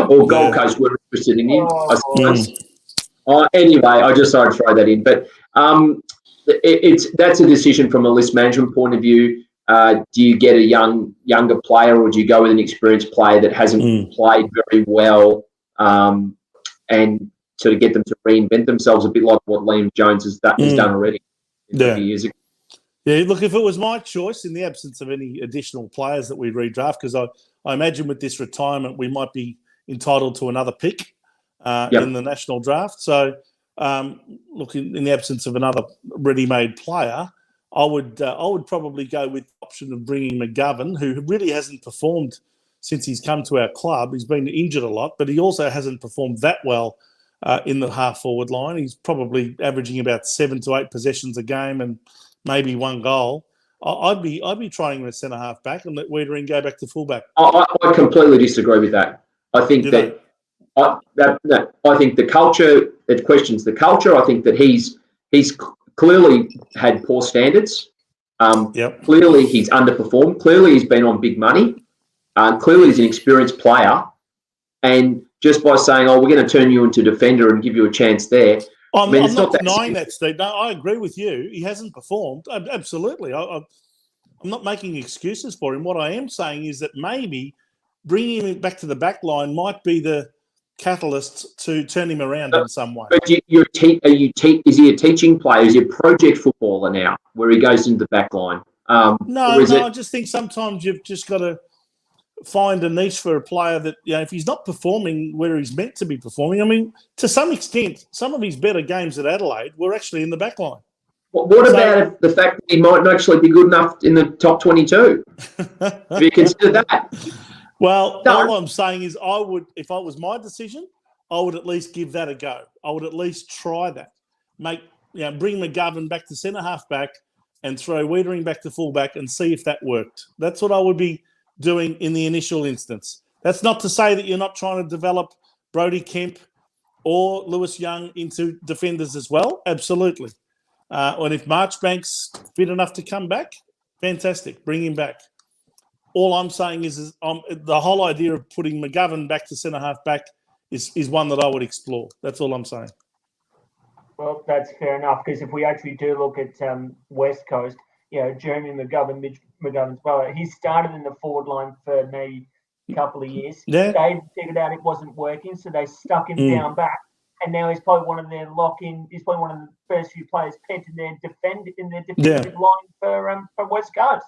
[SPEAKER 4] Or Gold Coast were interested in him, I suppose. Anyway, I just thought I'd throw that in. But that's a decision from a list management point of view. Do you get a younger player, or do you go with an experienced player that hasn't played very well, and sort of get them to reinvent themselves a bit like what Liam Jones has done already years ago?
[SPEAKER 2] Yeah, look, if it was my choice, in the absence of any additional players that we redraft, because I imagine with this retirement we might be entitled to another pick.
[SPEAKER 4] Yep.
[SPEAKER 2] in the national draft. So, look, in the absence of another ready-made player, I would probably go with the option of bringing McGovern, who really hasn't performed since he's come to our club. He's been injured a lot, but he also hasn't performed that well in the half-forward line. He's probably averaging about 7 to 8 possessions a game and maybe 1 goal. I'd be trying him at centre-half back and let Wiedering go back to fullback.
[SPEAKER 4] I completely disagree with that. I think I think the culture, it questions the culture. I think that he's clearly had poor standards.
[SPEAKER 2] Yep.
[SPEAKER 4] Clearly he's underperformed. Clearly he's been on big money. Clearly he's an experienced player. And just by saying, we're going to turn you into defender and give you a chance there.
[SPEAKER 2] I'm not denying that, Steve. No, I agree with you. He hasn't performed. Absolutely. I'm not making excuses for him. What I am saying is that maybe bringing him back to the back line might be the catalyst to turn him around in some way.
[SPEAKER 4] But is he a teaching player? Is he a project footballer now where he goes into the back line?
[SPEAKER 2] No, I just think sometimes you've just got to find a niche for a player that, if he's not performing where he's meant to be performing, I mean, to some extent, some of his better games at Adelaide were actually in the back line.
[SPEAKER 4] What about the fact that he might not actually be good enough in the top 22? Have you considered that?
[SPEAKER 2] Well, all I'm saying is if it was my decision, I would at least give that a go. I would at least try that. Bring McGovern back to centre-half back and throw Wiedering back to full-back and see if that worked. That's what I would be doing in the initial instance. That's not to say that you're not trying to develop Brodie Kemp or Lewis Young into defenders as well. Absolutely. And if Marchbank's fit enough to come back, fantastic. Bring him back. All I'm saying is the whole idea of putting McGovern back to centre-half back is one that I would explore. That's all I'm saying.
[SPEAKER 3] Well, that's fair enough, because if we actually do look at West Coast, Jeremy McGovern, Mitch McGovern's brother, he started in the forward line for maybe a couple of years.
[SPEAKER 2] Yeah.
[SPEAKER 3] They figured out it wasn't working, so they stuck him down back. And now he's probably one of their he's probably one of the first few players picked in their defensive line for West Coast.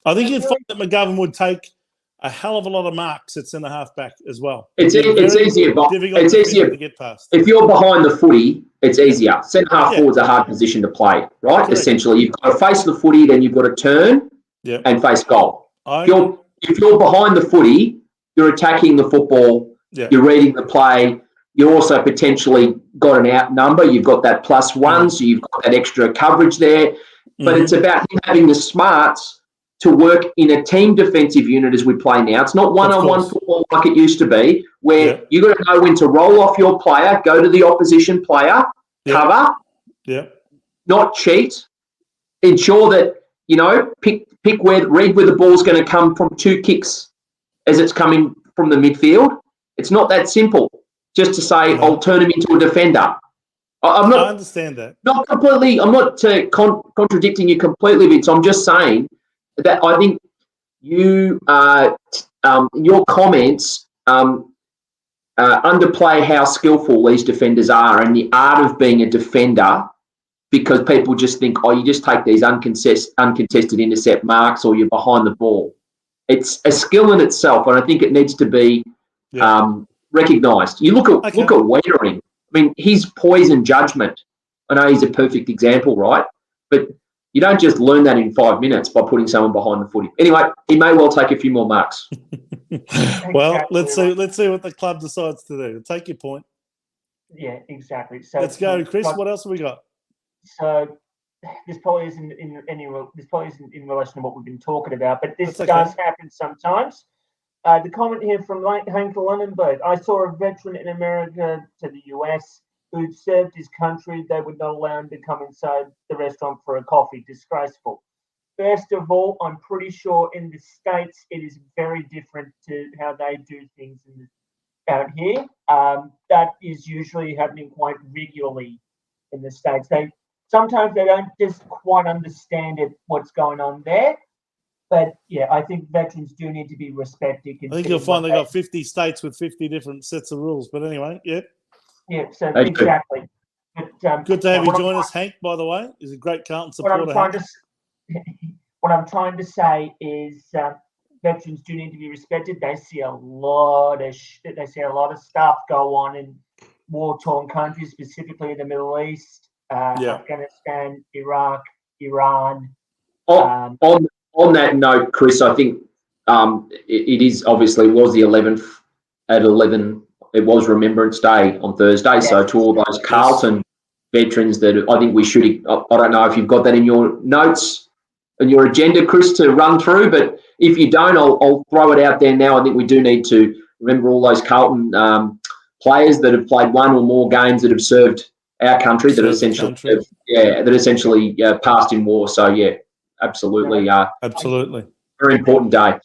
[SPEAKER 2] I think you'd find that McGovern would take a hell of a lot of marks at centre half back as well.
[SPEAKER 4] It's easier
[SPEAKER 2] to get past.
[SPEAKER 4] If you're behind the footy, it's easier. Centre half forward's a hard position to play, right? Correct. Essentially, you've got to face the footy, then you've got to turn and face goal. If you're behind the footy, you're attacking the football. Yeah. You're reading the play. You also potentially got an out number. You've got that +1, so you've got that extra coverage there. But it's about him having the smarts to work in a team defensive unit as we play now. It's not one-on-one football like it used to be, where you got to know when to roll off your player, go to the opposition player, cover, not cheat, ensure that, read where the ball's going to come from 2 kicks as it's coming from the midfield. It's not that simple. Just to say, I'll turn him into a defender. I
[SPEAKER 2] understand that.
[SPEAKER 4] Not completely. I'm not contradicting you completely, Vince. I'm just saying that I think your comments underplay how skillful these defenders are and the art of being a defender, because people just think, you just take these uncontested intercept marks or you're behind the ball. It's a skill in itself, and I think it needs to be recognised. You look at Wiedering. I mean, his poise and judgment. I know he's a perfect example, right? But you don't just learn that in 5 minutes by putting someone behind the footy. Anyway, he may well take a few more marks.
[SPEAKER 2] Well, let's see what the club decides to do. Take your point.
[SPEAKER 3] Yeah, exactly. So
[SPEAKER 2] let's go, Chris. What else have we got?
[SPEAKER 3] So this probably isn't in relation to what we've been talking about, but this does happen sometimes. The comment here from Hank Lunenberg. I saw a veteran in America to the US who'd served his country. They would not allow him to come inside the restaurant for a coffee. Disgraceful. First of all, I'm pretty sure in the States it is very different to how they do things out here. That is usually happening quite regularly in the States. Sometimes they don't just quite understand what's going on there. But, I think veterans do need to be respected.
[SPEAKER 2] I think you'll find they've got 50 states with 50 different sets of rules. But anyway,
[SPEAKER 3] Yeah, so exactly. But,
[SPEAKER 2] good to have you join us, Hank, by the way. He's a great Carlton supporter.
[SPEAKER 3] What I'm trying to say is veterans do need to be respected. They see a lot of stuff go on war-torn countries, specifically the Middle East,
[SPEAKER 2] Yeah.
[SPEAKER 3] Afghanistan, Iraq, Iran.
[SPEAKER 4] On that note, Chris, I think it is obviously was the 11th at 11. It was Remembrance Day on Thursday.
[SPEAKER 3] Yes.
[SPEAKER 4] So to all those Carlton veterans that I think we should, I don't know if you've got that in your notes and your agenda, Chris, to run through, but if you don't, I'll throw it out there now. I think we do need to remember all those Carlton players that have played one or more games that have served our country, that essentially passed in war. So yeah, absolutely.
[SPEAKER 2] Absolutely.
[SPEAKER 4] Very important day.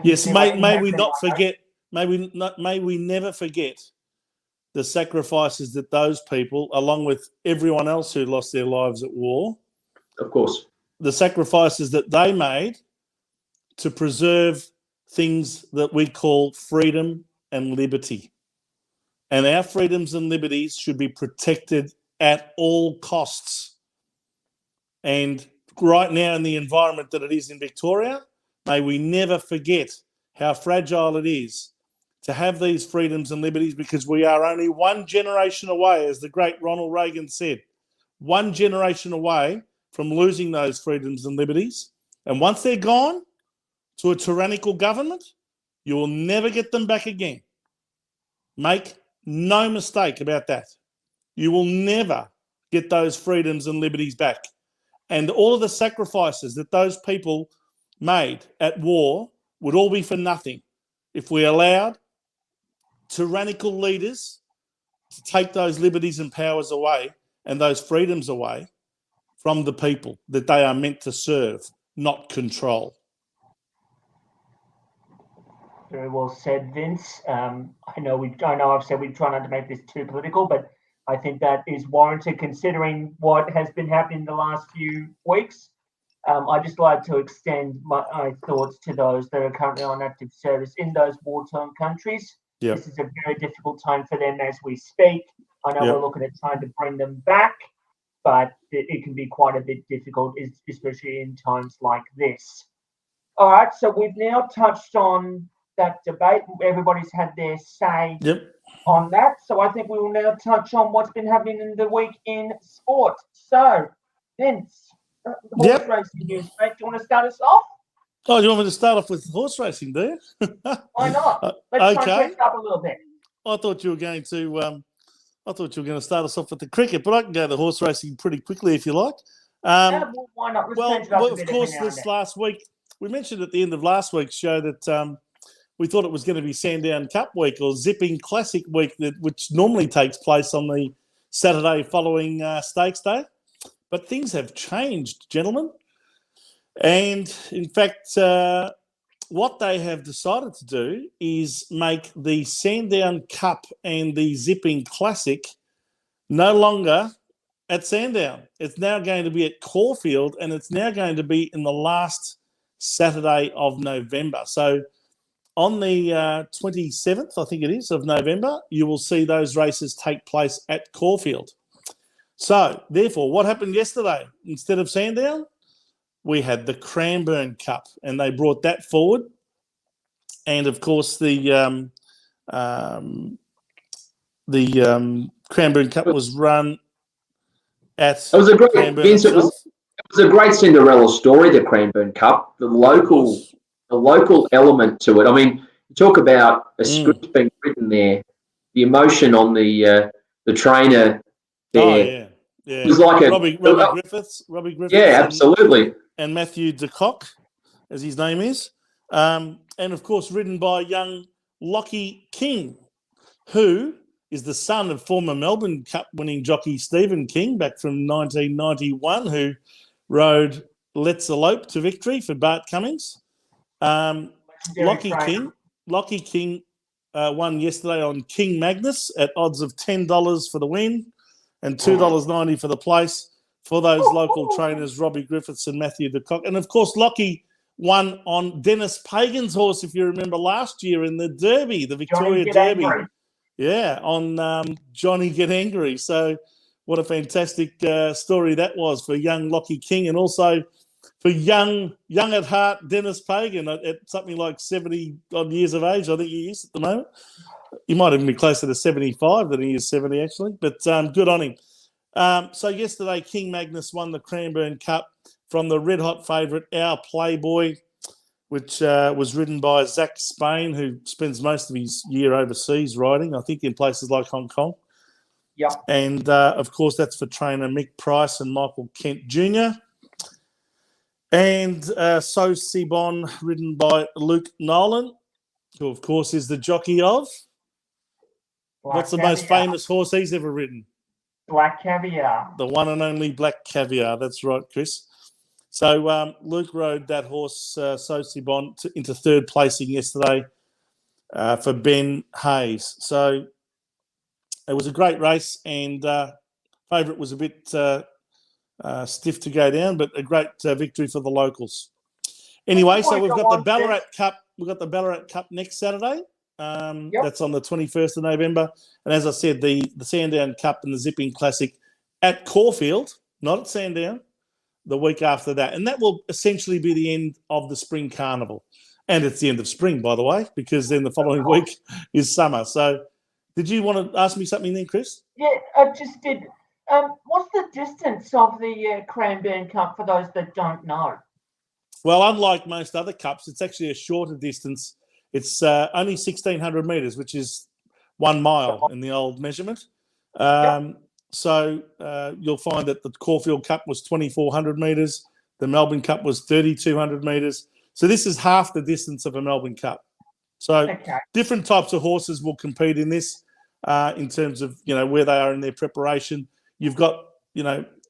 [SPEAKER 2] Yes, may we not forget, may we never forget the sacrifices that those people, along with everyone else who lost their lives at war,
[SPEAKER 4] Of course.
[SPEAKER 2] the sacrifices that they made to preserve things that we call freedom and liberty. And our freedoms and liberties should be protected at all costs. And right now, in the environment that it is in Victoria, may we never forget how fragile it is to have these freedoms and liberties, because we are only one generation away, as the great Ronald Reagan said, one generation away from losing those freedoms and liberties. And once they're gone to a tyrannical government, you will never get them back again. Make no mistake about that. You will never get those freedoms and liberties back. And all of the sacrifices that those people made at war would all be for nothing if we allowed tyrannical leaders to take those liberties and powers away and those freedoms away from the people that they are meant to serve, not control.
[SPEAKER 3] Very well said, Vince. I know I've said we try not to make this too political, but I think that is warranted considering what has been happening in the last few weeks. I'd just like to extend my thoughts to those that are currently on active service in those war-torn countries.
[SPEAKER 2] Yep.
[SPEAKER 3] This is a very difficult time for them as we speak. I know
[SPEAKER 2] Yep.
[SPEAKER 3] we're looking at trying to bring them back, but it can be quite a bit difficult, especially in times like this. All right, so we've now touched on that debate. Everybody's had their say on that. So I think we will now touch on what's been happening in the week in sport. So, Vince, horse racing news, mate. Do you want to start us off?
[SPEAKER 2] Oh, you want me to start off with horse racing, do you?
[SPEAKER 3] Why not? Let's try and up a little bit.
[SPEAKER 2] I thought you were going to start us off with the cricket, but I can go to horse racing pretty quickly if you like.
[SPEAKER 3] Why not? Let's
[SPEAKER 2] Of course, this last week, we mentioned at the end of last week's show that we thought it was going to be Sandown Cup week or Zipping Classic week, which normally takes place on the Saturday following Stakes Day. But things have changed, gentlemen. And in fact, what they have decided to do is make the Sandown Cup and the Zipping Classic no longer at Sandown. It's now going to be at Caulfield, and it's now going to be in the last Saturday of November. So on the 27th, I think it is, of November, you will see those races take place at Caulfield. So, therefore, what happened yesterday? Instead of Sandown, we had the Cranbourne Cup, and they brought that forward. And, of course, the Cranbourne Cup was run at Cranbourne itself.
[SPEAKER 4] It was a great Cinderella story, the Cranbourne Cup. The local element to it. I mean, you talk about a script being written there, the emotion on the trainer there.
[SPEAKER 2] Oh, yeah.
[SPEAKER 4] It was like
[SPEAKER 2] Robbie Griffiths.
[SPEAKER 4] Yeah, absolutely.
[SPEAKER 2] And Matthew de Kock, as his name is. And, of course, ridden by young Lockie King, who is the son of former Melbourne Cup winning jockey Stephen King back from 1991, who rode Let's Elope to victory for Bart Cummings. Lockie King won yesterday on King Magnus at odds of $10 for the win and $2.90 for the place for those local trainers, Robbie Griffiths and Matthew de Kock. And, of course, Lockie won on Dennis Pagan's horse, if you remember last year in the Derby, the Victoria Derby. Yeah, on Johnny Get Angry. So what a fantastic story that was for young Lockie King, and also for young at heart Dennis Pagan at something like 70 odd years of age, I think he is at the moment. He might even be closer to 75 than he is 70, actually. But good on him. So yesterday, King Magnus won the Cranbourne Cup from the red-hot favourite, Our Playboy, which was ridden by Zach Spain, who spends most of his year overseas riding, I think in places like Hong Kong.
[SPEAKER 3] Yep.
[SPEAKER 2] And, of course, that's for trainer Mick Price and Michael Kent Jr. And So Sibon, ridden by Luke Nolan, who, of course, is the jockey of... What's the most famous horse he's ever ridden?
[SPEAKER 3] Black Caviar.
[SPEAKER 2] The one and only Black Caviar. That's right, Chris. So Luke rode that horse, Sosibon, into third placing yesterday for Ben Hayes. So it was a great race, and favourite was a bit stiff to go down, but a great victory for the locals. Anyway, so we've got the Ballarat Cup. We've got the Ballarat Cup next Saturday. That's on the 21st of November. And as I said, the Sandown Cup and the Zipping Classic at Caulfield, not at Sandown, the week after that. And that will essentially be the end of the Spring Carnival. And it's the end of spring, by the way, because then the following week is summer. So did you want to ask me something then, Chris?
[SPEAKER 3] Yeah, I just did. What's the distance of the Cranbourne Cup for those that don't know?
[SPEAKER 2] Well, unlike most other cups, it's actually a shorter distance. It's only 1,600 metres, which is 1 mile in the old measurement. So you'll find that the Caulfield Cup was 2,400 metres. The Melbourne Cup was 3,200 metres. So this is half the distance of a Melbourne Cup. So different types of horses will compete in this in terms of, where they are in their preparation. You've got,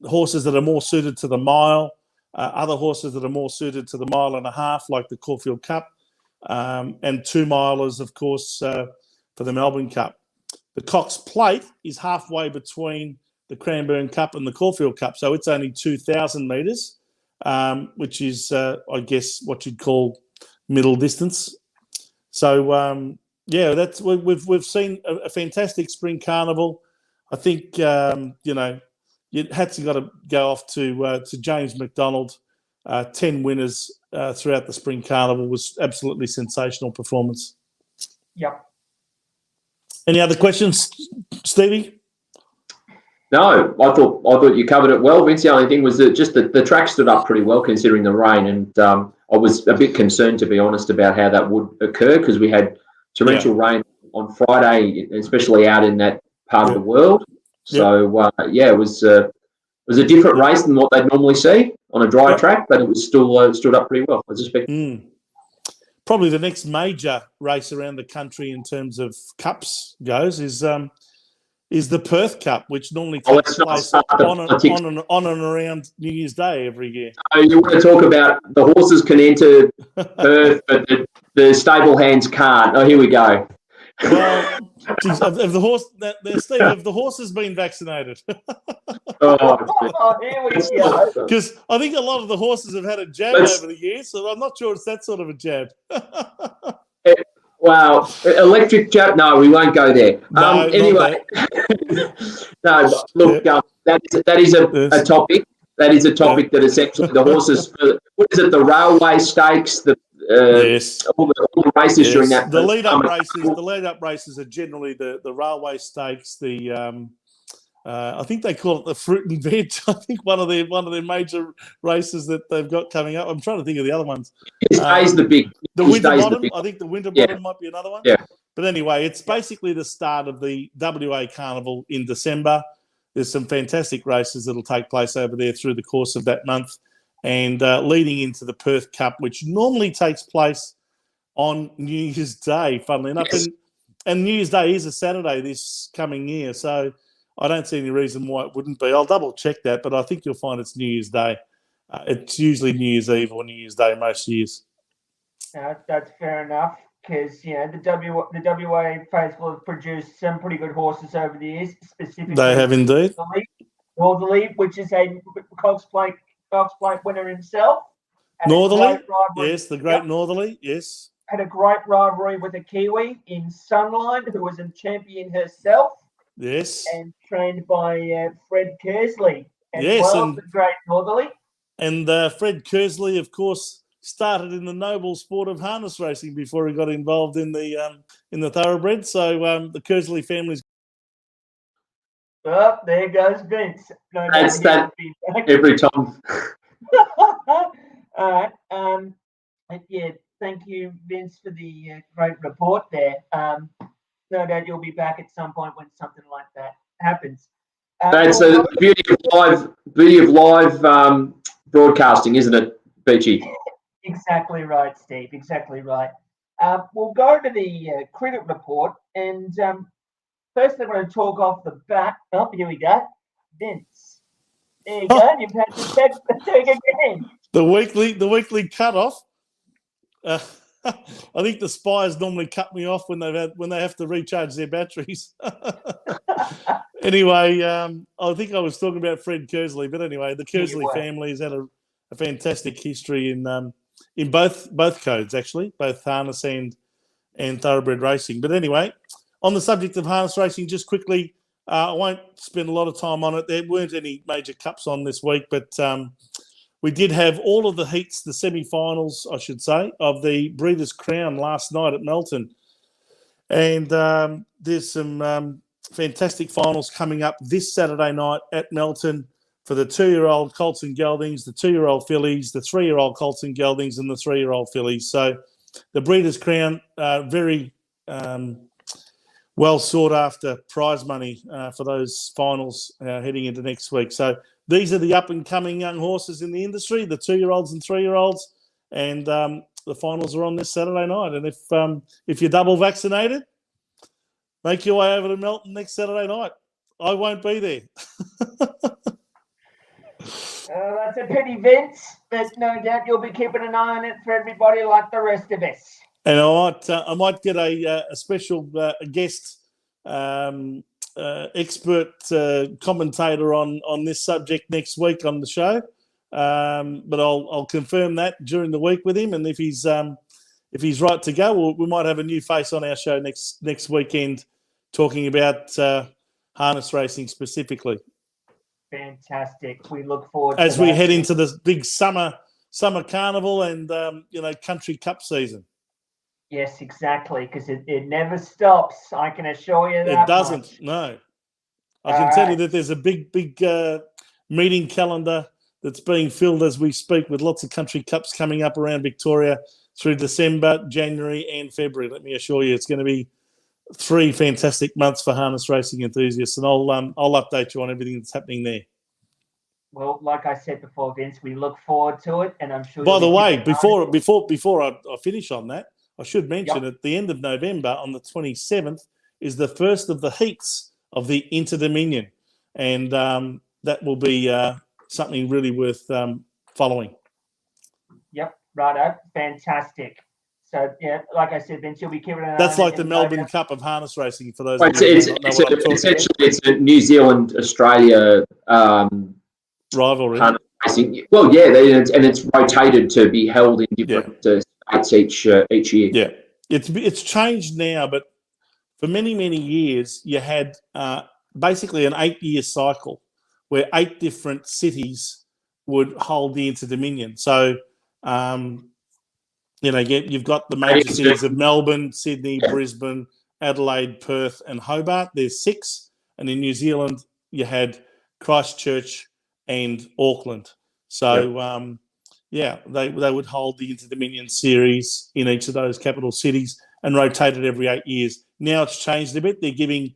[SPEAKER 2] horses that are more suited to the mile, other horses that are more suited to the 1.5 miles, like the Caulfield Cup. And 2 milers, of course, for the Melbourne Cup. The Cox Plate is halfway between the Cranbourne Cup and the Caulfield Cup, so it's only 2,000 metres, which is, I guess, what you'd call middle distance. So, that's we've seen a fantastic Spring Carnival. I think you had to got to go off to James McDonald. 10 winners throughout the Spring Carnival was absolutely sensational performance.
[SPEAKER 3] Yep.
[SPEAKER 2] Any other questions, Stevie?
[SPEAKER 4] No, I thought you covered it well, Vince. The only thing was that just the track stood up pretty well considering the rain, and I was a bit concerned, to be honest, about how that would occur because we had torrential rain on Friday, especially out in that part of the world. So it was a different race than what they'd normally see on a dry track, but it was still stood up pretty well, I suspect.
[SPEAKER 2] Probably the next major race around the country in terms of cups goes is the Perth Cup, which normally takes place on and around New Year's Day every year.
[SPEAKER 4] You want to talk about the horses can enter Perth, but the stable hands can't. Oh, here we go.
[SPEAKER 2] Well, geez, have the horse has been vaccinated.
[SPEAKER 3] Oh, here we go.
[SPEAKER 2] Because I think a lot of the horses have had a jab over the years, so I'm not sure it's that sort of a jab.
[SPEAKER 4] Wow, electric jab? No, we won't go there.
[SPEAKER 2] No,
[SPEAKER 4] anyway, no. Look, that is a topic. That is a topic that essentially the horses. What is it? The railway stakes. All the races during that.
[SPEAKER 2] The lead-up races are generally the railway stakes. I think they call it the fruit and veg. I think one of their major races that they've got coming up. I'm trying to think of the other ones.
[SPEAKER 4] The
[SPEAKER 2] Winterbottom. I think the Winterbottom might be another one.
[SPEAKER 4] Yeah.
[SPEAKER 2] But anyway, it's basically the start of the WA Carnival in December. There's some fantastic races that'll take place over there through the course of that month, and leading into the Perth Cup, which normally takes place on New Year's Day, funnily enough.
[SPEAKER 4] Yes.
[SPEAKER 2] And New Year's Day is a Saturday this coming year, so I don't see any reason why it wouldn't be. I'll double check that, but I think you'll find it's New Year's Day. It's usually New Year's Eve or New Year's Day most years.
[SPEAKER 3] That's fair enough, because the WA faithful have produced some pretty good horses over the years. Specifically,
[SPEAKER 2] they have indeed.
[SPEAKER 3] Northerly, which is a Cox Plate winner himself.
[SPEAKER 2] Northerly, yes, the great Northerly, yes.
[SPEAKER 3] Had a great rivalry with a Kiwi in Sunline, who was a champion herself.
[SPEAKER 2] Yes.
[SPEAKER 3] And trained by Fred Kersley.
[SPEAKER 2] The
[SPEAKER 3] great Northerly.
[SPEAKER 2] And Fred Kersley, of course, started in the noble sport of harness racing before he got involved in the thoroughbred. So the Kersley family's.
[SPEAKER 3] Oh, there goes Vince. No doubt
[SPEAKER 4] That's
[SPEAKER 3] he
[SPEAKER 4] that
[SPEAKER 3] will be back.
[SPEAKER 4] every time.
[SPEAKER 3] All right. Yeah, thank you, Vince, for the great report there. No doubt you'll be back at some point when something like that happens.
[SPEAKER 4] That's
[SPEAKER 3] We'll
[SPEAKER 4] the beauty of live broadcasting, isn't it, Beachy?
[SPEAKER 3] Exactly right, Steve. Exactly right. We'll go to the cricket report, and first I'm going to talk off the bat. Oh, here we go, Vince. There you go. You've had to take again.
[SPEAKER 2] The weekly cut-off. I think the Spires normally cut me off when they have to recharge their batteries. Anyway, I think I was talking about Fred Kersley, but anyway, the Kersley family has had a fantastic history in both codes, actually, both harness and thoroughbred racing. But anyway, on the subject of harness racing, just quickly, I won't spend a lot of time on it. There weren't any major cups on this week, but we did have all of the heats, the semi-finals, I should say, of the Breeders' Crown last night at Melton. And there's some fantastic finals coming up this Saturday night at Melton for the 2-year-old Colts and Geldings, the 2-year-old fillies, the 3-year-old Colts and Geldings, and the 3-year-old fillies. So the Breeders' Crown, very well sought after prize money for those finals heading into next week. So these are the up-and-coming young horses in the industry, the 2-year-olds and 3-year-olds, and the finals are on this Saturday night. And if you're double vaccinated, make your way over to Melton next Saturday night. I won't be there.
[SPEAKER 3] That's a pity, Vince, but no doubt you'll be keeping an eye on it for everybody like the rest of us.
[SPEAKER 2] And I might get a special guest expert commentator on this subject next week on the show. But I'll confirm that during the week with him, and if he's right to go, we might have a new face on our show next weekend talking about harness racing specifically.
[SPEAKER 3] Fantastic. We look forward
[SPEAKER 2] as
[SPEAKER 3] to
[SPEAKER 2] we
[SPEAKER 3] that.
[SPEAKER 2] head into the big summer carnival and country cup season.
[SPEAKER 3] Yes, exactly, because it never stops. I can assure you that.
[SPEAKER 2] It doesn't.
[SPEAKER 3] Much.
[SPEAKER 2] No, I can tell you that there's a big meeting calendar that's being filled as we speak, with lots of country cups coming up around Victoria through December, January, and February. Let me assure you, it's going to be 3 fantastic months for harness racing enthusiasts, and I'll update you on everything that's happening there.
[SPEAKER 3] Well, like I said before, Vince, we look forward to it, and I'm sure.
[SPEAKER 2] By the way, before I finish on that, I should mention at the end of November, on the 27th, is the first of the heats of the Inter-Dominion, and that will be something really worth following.
[SPEAKER 3] Yep, righto, fantastic. So, yeah, like I said, Vince, you'll be keeping an eye.
[SPEAKER 2] That's
[SPEAKER 3] on
[SPEAKER 2] like
[SPEAKER 3] it
[SPEAKER 2] the
[SPEAKER 3] in
[SPEAKER 2] Melbourne
[SPEAKER 3] November.
[SPEAKER 2] Cup of harness racing for those.
[SPEAKER 4] It's a New Zealand Australia
[SPEAKER 2] rivalry.
[SPEAKER 4] Harness racing. Well, yeah, and it's rotated to be held in different states each year.
[SPEAKER 2] Yeah, it's changed now, but for many years you had basically an 8-year cycle where 8 different cities would hold the Inter-Dominion. So, you've got the major cities of Melbourne, Sydney, Brisbane, Adelaide, Perth, and Hobart. There's 6. And in New Zealand, you had Christchurch and Auckland. So, they would hold the Inter-Dominion series in each of those capital cities and rotate it every 8 years. Now it's changed a bit. They're giving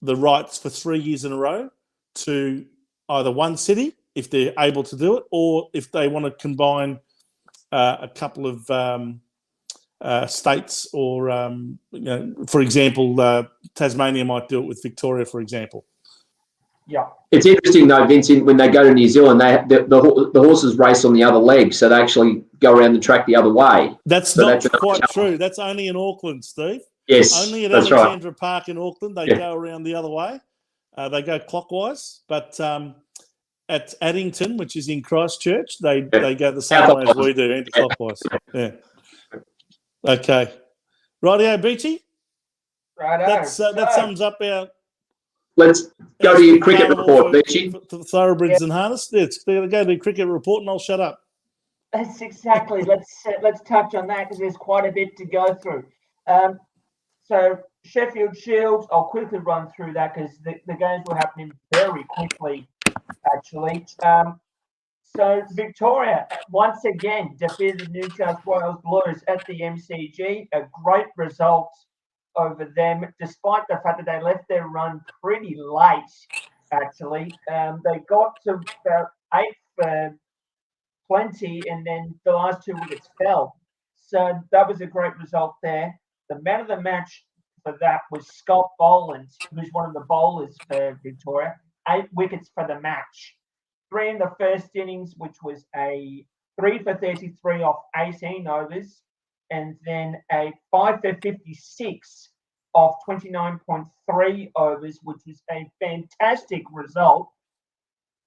[SPEAKER 2] the rights for 3 years in a row to either one city, if they're able to do it, or if they want to combine a couple of states, or for example, Tasmania might do it with Victoria, for example.
[SPEAKER 3] Yeah,
[SPEAKER 4] it's interesting though, Vincent. When they go to New Zealand, the horses race on the other leg, so they actually go around the track the other way.
[SPEAKER 2] That's quite true. That's only in Auckland, Steve.
[SPEAKER 4] Yes,
[SPEAKER 2] only at
[SPEAKER 4] that's
[SPEAKER 2] Alexandra
[SPEAKER 4] right.
[SPEAKER 2] Park in Auckland they go around the other way. They go clockwise, but at Addington, which is in Christchurch, they go the same way as we do, anti-clockwise. Yeah. Okay. Rightio, Beachy.
[SPEAKER 3] righto.
[SPEAKER 2] That sums up our.
[SPEAKER 4] Let's go to your cricket report, Beachy.
[SPEAKER 2] For thoroughbreds and harness. Let's go to the cricket report, and I'll shut up.
[SPEAKER 3] That's exactly. Let's touch on that because there's quite a bit to go through. So Sheffield Shield, I'll quickly run through that because the games were happening very quickly, actually. So Victoria once again defeated the New South Wales Blues at the MCG. A great result over them, despite the fact that they left their run pretty late. Actually, they got to about 8 for 20, and then the last 2 wickets fell. So that was a great result there. The man of the match for that was Scott Boland, who's one of the bowlers for Victoria. 8 wickets for the match. 3 in the first innings, which was a 3 for 33 off 18 overs, and then a 5 for 56 off 29.3 overs, which is a fantastic result.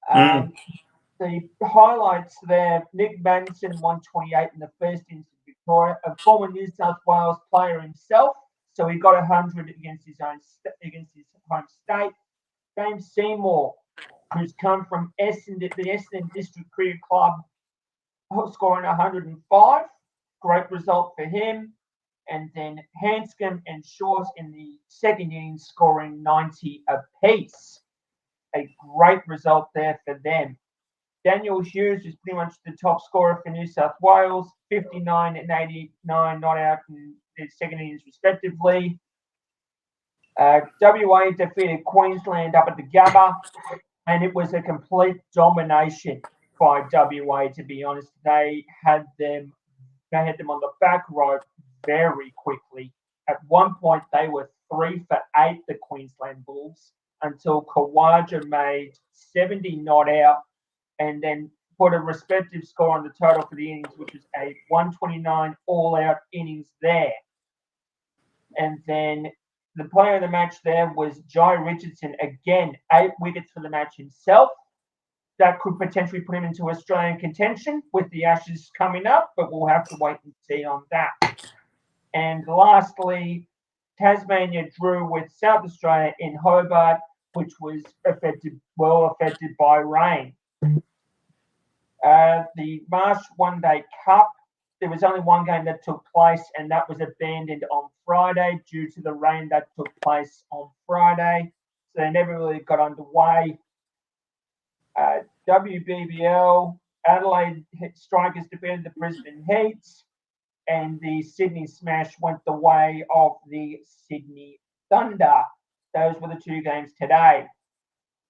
[SPEAKER 3] The highlights there: Nick Manson 128 in the first innings of Victoria, a former New South Wales player himself, so he got 100 against his home state. James Seymour, who's come from the Essendon District Cricket Club, scoring 105. Great result for him. And then Hanscom and Short in the second innings scoring 90 apiece. A great result there for them. Daniel Hughes is pretty much the top scorer for New South Wales, 59 and 89 not out in the second innings respectively. WA defeated Queensland up at the Gabba, and it was a complete domination by WA, to be honest. They had them on the back row very quickly. At one point, they were 3 for 8, the Queensland Bulls, until Khawaja made 70 not out and then put a respective score on the total for the innings, which was a 129 all-out innings there. And then the player of the match there was Jai Richardson. Again, 8 wickets for the match himself. That could potentially put him into Australian contention with the Ashes coming up, but we'll have to wait and see on that. And lastly, Tasmania drew with South Australia in Hobart, which was well affected by rain. The Marsh One Day Cup, there was only one game that took place, and that was abandoned on Friday due to the rain that took place on Friday. So they never really got underway. WBBL, Adelaide Strikers defeated the Brisbane Heat, and the Sydney Smash went the way of the Sydney Thunder. Those were the 2 games today.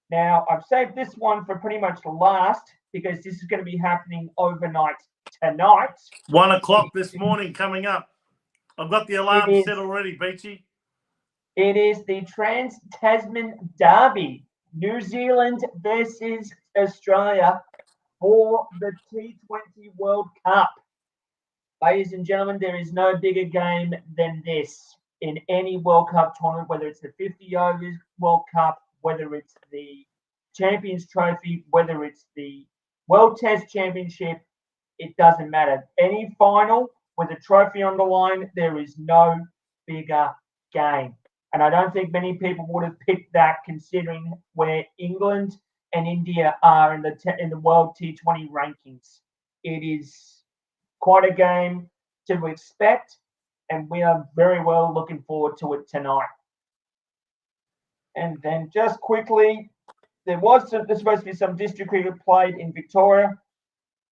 [SPEAKER 3] Now, I've saved this one for pretty much last because this is going to be happening overnight tonight.
[SPEAKER 2] 1 o'clock this morning coming up. I've got the alarm set already, Beachy.
[SPEAKER 3] It is the Trans-Tasman Derby, New Zealand versus Australia for the T20 World Cup. Ladies and gentlemen, there is no bigger game than this in any World Cup tournament, whether it's the 50 overs World Cup, whether it's the Champions Trophy, whether it's the World Test Championship, it doesn't matter. Any final with a trophy on the line, there is no bigger game. And I don't think many people would have picked that considering where England and India are in the World T20 rankings. It is quite a game to expect, and we are very well looking forward to it tonight. And then just quickly, there's supposed to be some district cricket played in Victoria.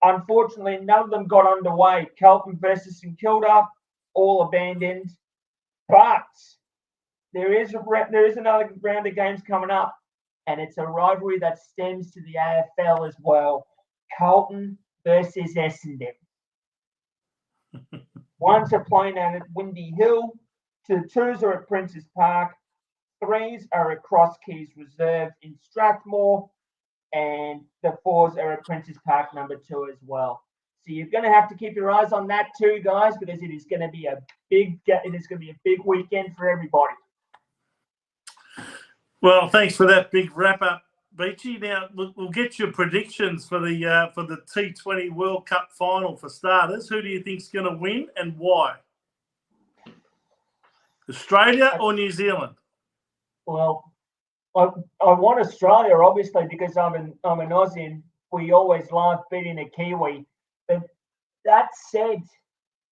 [SPEAKER 3] Unfortunately, none of them got underway. Carlton versus St Kilda, all abandoned. But there is another round of games coming up, and it's a rivalry that stems to the AFL as well. Carlton versus Essendon. Ones are playing out at Windy Hill. The 2s are at Princes Park. 3s are at Cross Keys Reserve in Strathmore. And the 4s are at Princes Park number 2 as well. So you're going to have to keep your eyes on that too, guys, because it is going to be a big weekend for everybody.
[SPEAKER 2] Well, thanks for that big wrap up, Beachy. Now we'll get your predictions for the T20 World Cup final for starters. Who do you think's going to win and why? Australia or New Zealand?
[SPEAKER 3] Well, I want Australia, obviously, because I'm an Aussie and we always love beating a Kiwi. But That said,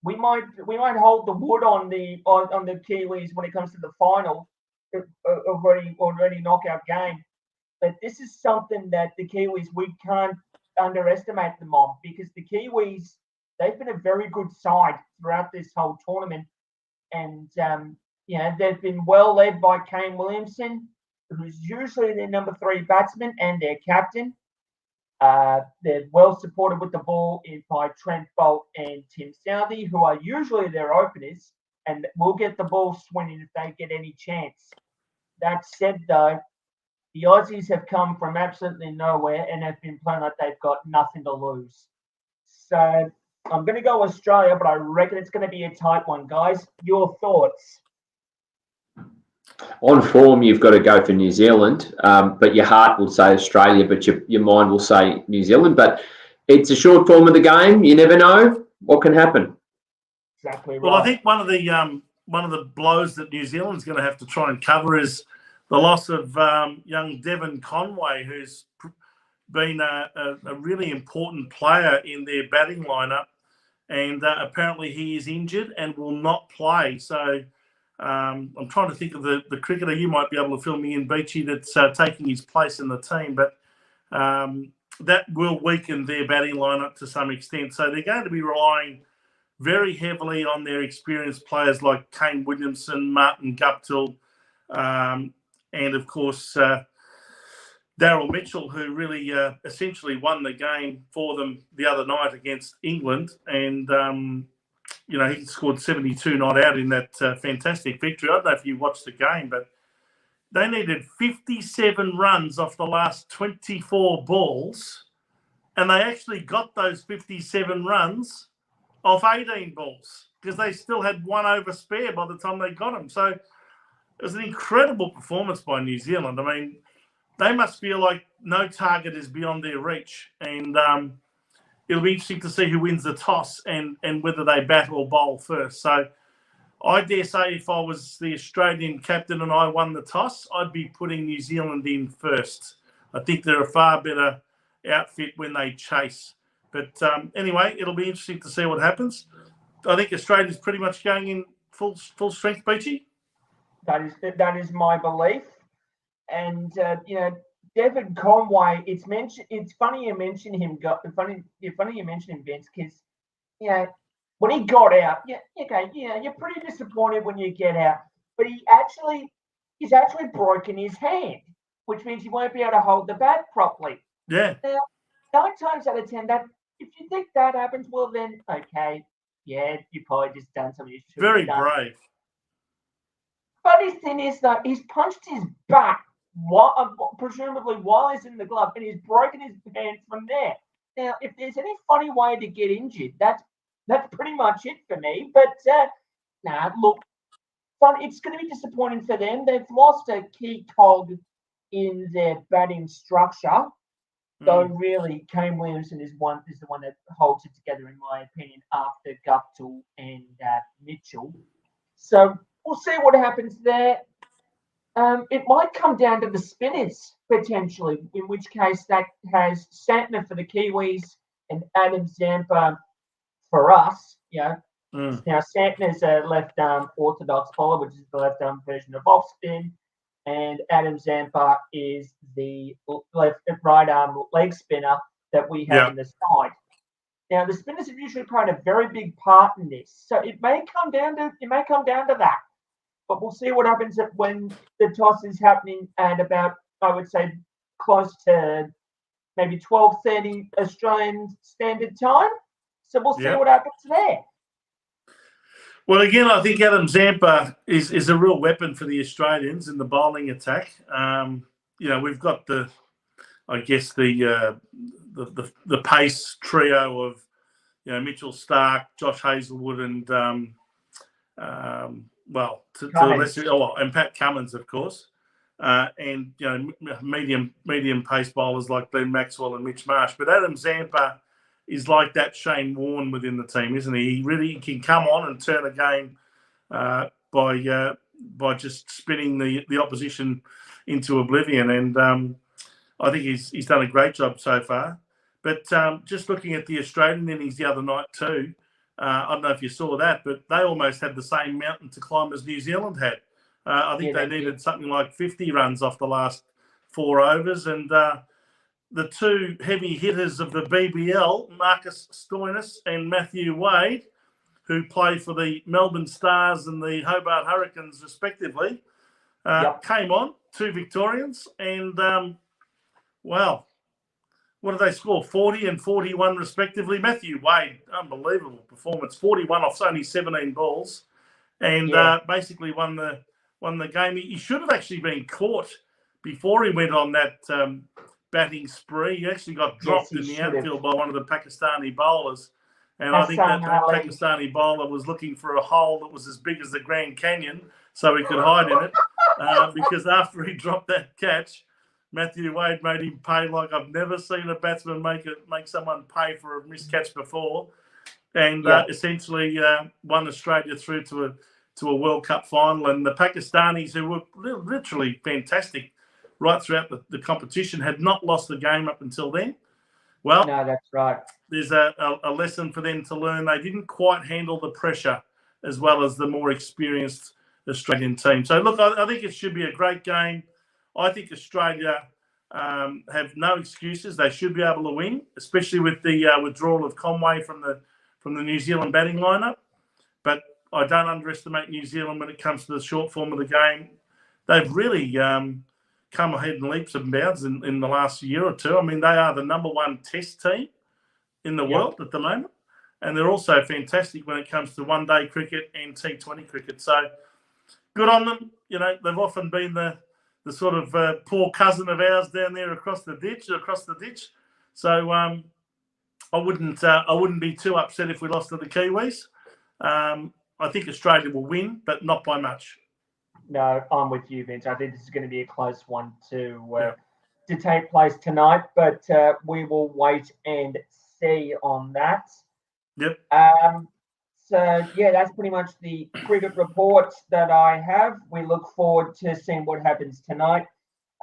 [SPEAKER 3] we might hold the wood on the Kiwis when it comes to the final already knockout game. But this is something that the Kiwis, we can't underestimate them on, because the Kiwis, they've been a very good side throughout this whole tournament. And, they've been well led by Kane Williamson, who's usually their number 3 batsman and their captain. They're well supported with the ball by Trent Boult and Tim Southey, who are usually their openers, and will get the ball swinging if they get any chance. That said, though, the Aussies have come from absolutely nowhere and have been playing like they've got nothing to lose. So I'm going to go Australia, but I reckon it's going to be a tight one, guys. Your thoughts?
[SPEAKER 4] On form, you've got to go for New Zealand, but your heart will say Australia, but your mind will say New Zealand. But it's a short form of the game. You never know what can happen.
[SPEAKER 3] Exactly right.
[SPEAKER 2] Well, I think one of the blows that New Zealand's going to have to try and cover is the loss of young Devon Conway, who's been a really important player in their batting lineup, and apparently he is injured and will not play. So I'm trying to think of the cricketer. You might be able to fill me in, Beachy, that's taking his place in the team, but that will weaken their batting lineup to some extent. So they're going to be relying very heavily on their experienced players like Kane Williamson, Martin Guptill, and of course Daryl Mitchell, who really essentially won the game for them the other night against England. And, he scored 72 not out in that fantastic victory. I don't know if you watched the game, but they needed 57 runs off the last 24 balls, and they actually got those 57 runs off 18 balls because they still had one over spare by the time they got them. So it was an incredible performance by New Zealand. I mean, they must feel like no target is beyond their reach, and it'll be interesting to see who wins the toss and whether they bat or bowl first. So I dare say if I was the Australian captain and I won the toss, I'd be putting New Zealand in first. I think they're a far better outfit when they chase. But anyway, it'll be interesting to see what happens. I think Australia's pretty much going in full strength, Beachy.
[SPEAKER 3] That is my belief. And Devon Conway, it's funny you mention him. Funny you mention him, Vince, because when he got out, you're pretty disappointed when you get out. But he's actually broken his hand, which means he won't be able to hold the bat properly.
[SPEAKER 2] Yeah.
[SPEAKER 3] Now, 9 times out of 10, that if you think that happens, well then, okay, yeah, you probably just done something you should have done.
[SPEAKER 2] Very brave.
[SPEAKER 3] But his thing is that he's punched his back, presumably while he's in the glove, and he's broken his hand from there. Now, if there's any funny way to get injured, that's pretty much it for me. But look, it's going to be disappointing for them. They've lost a key cog in their batting structure. So really, Kane Williamson is the one that holds it together, in my opinion, after Guptill and Mitchell. So we'll see what happens there. It might come down to the spinners, potentially, in which case that has Santner for the Kiwis and Adam Zampa for us. Now, Santner's a left-arm orthodox bowler, which is the left-arm version of off-spin, and Adam Zampa is the right-arm leg spinner that we have in the side. Now, the spinners have usually played a very big part in this, so it may come down to that. But we'll see what happens when the toss is happening at about, I would say, close to maybe 12:30 Australian Standard Time. So we'll see what happens there.
[SPEAKER 2] Well, again, I think Adam Zampa is a real weapon for the Australians in the bowling attack. We've got the pace trio of Mitchell Starc, Josh Hazlewood, and and Pat Cummins, of course, and medium pace bowlers like Glenn Maxwell and Mitch Marsh. But Adam Zampa is like that Shane Warne within the team, isn't he? He really can come on and turn a game by just spinning the opposition into oblivion. And I think he's done a great job so far. But just looking at the Australian innings the other night too, I don't know if you saw that, but they almost had the same mountain to climb as New Zealand had. I think they needed something like 50 runs off the last 4 overs. And the two heavy hitters of the BBL, Marcus Stoinis and Matthew Wade, who play for the Melbourne Stars and the Hobart Hurricanes respectively, came on, 2 Victorians, and, well, what did they score? 40 and 41 respectively. Matthew Wade, unbelievable performance, 41 off only 17 balls, and basically won the game. He should have actually been caught before he went on that batting spree. He actually got dropped in the outfield by one of the Pakistani bowlers. And I think that Pakistani bowler was looking for a hole that was as big as the Grand Canyon so he could hide in it. Because after he dropped that catch, Matthew Wade made him pay like I've never seen a batsman make someone pay for a missed catch before. And essentially won Australia through to a World Cup final. And the Pakistanis, who were literally fantastic right throughout the competition, had not lost the game up until then. Well,
[SPEAKER 3] no, that's right.
[SPEAKER 2] There's a lesson for them to learn. They didn't quite handle the pressure as well as the more experienced Australian team. So, look, I think it should be a great game. I think Australia have no excuses. They should be able to win, especially with the withdrawal of Conway from the New Zealand batting lineup. But I don't underestimate New Zealand when it comes to the short form of the game. They've really come ahead in leaps and bounds in the last year or two. I mean, they are the number 1 test team in the world at the moment. And they're also fantastic when it comes to one-day cricket and T20 cricket. So good on them. You know, they've often been the sort of poor cousin of ours down there across the ditch. So I wouldn't be too upset if we lost to the Kiwis. I think Australia will win, but not by much.
[SPEAKER 3] No, I'm with you, Vince. I think this is going to be a close one to take place tonight, but we will wait and see on that.
[SPEAKER 2] Yep.
[SPEAKER 3] So, that's pretty much the cricket report that I have. We look forward to seeing what happens tonight.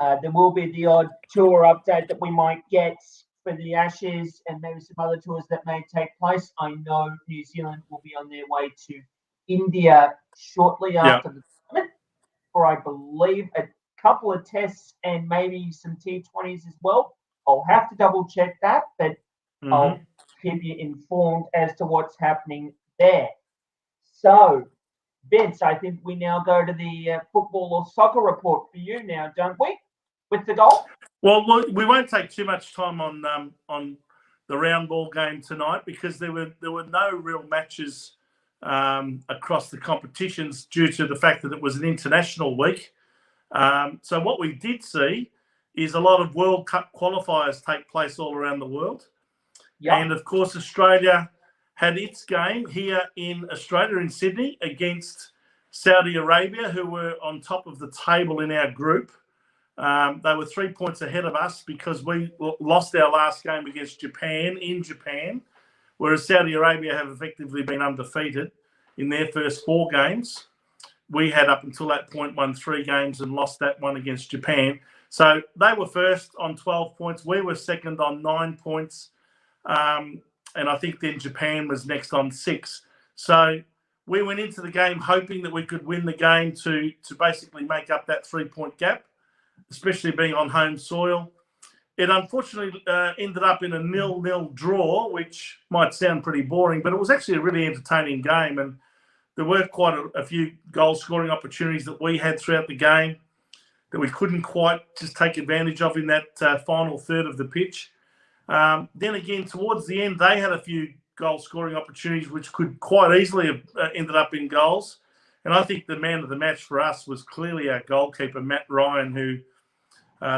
[SPEAKER 3] There will be the odd tour update that we might get for the Ashes and maybe some other tours that may take place. I know New Zealand will be on their way to India shortly after the tournament for, I believe, a couple of tests and maybe some T20s as well. I'll have to double check that, but I'll keep you informed as to what's happening there. So, Vince, I think we now go to the football or soccer report for you now, don't we? With the golf?
[SPEAKER 2] Well, we won't take too much time on the round ball game tonight because there were no real matches across the competitions due to the fact that it was an international week. So what we did see is a lot of World Cup qualifiers take place all around the world. Yep. And, of course, Australia had its game here in Australia, in Sydney, against Saudi Arabia, who were on top of the table in our group. They were 3 points ahead of us because we lost our last game against Japan in Japan, whereas Saudi Arabia have effectively been undefeated in their first 4 games. We had up until that point won 3 games and lost that one against Japan. So they were first on 12 points. We were second on 9 points. And I think then Japan was next on 6. So we went into the game hoping that we could win the game to basically make up that 3-point gap, especially being on home soil. It unfortunately ended up in a 0-0 draw, which might sound pretty boring, but it was actually a really entertaining game. And there were quite a few goal-scoring opportunities that we had throughout the game that we couldn't quite just take advantage of in that final third of the pitch. Then again, towards the end, they had a few goal-scoring opportunities which could quite easily have ended up in goals. And I think the man of the match for us was clearly our goalkeeper, Matt Ryan, who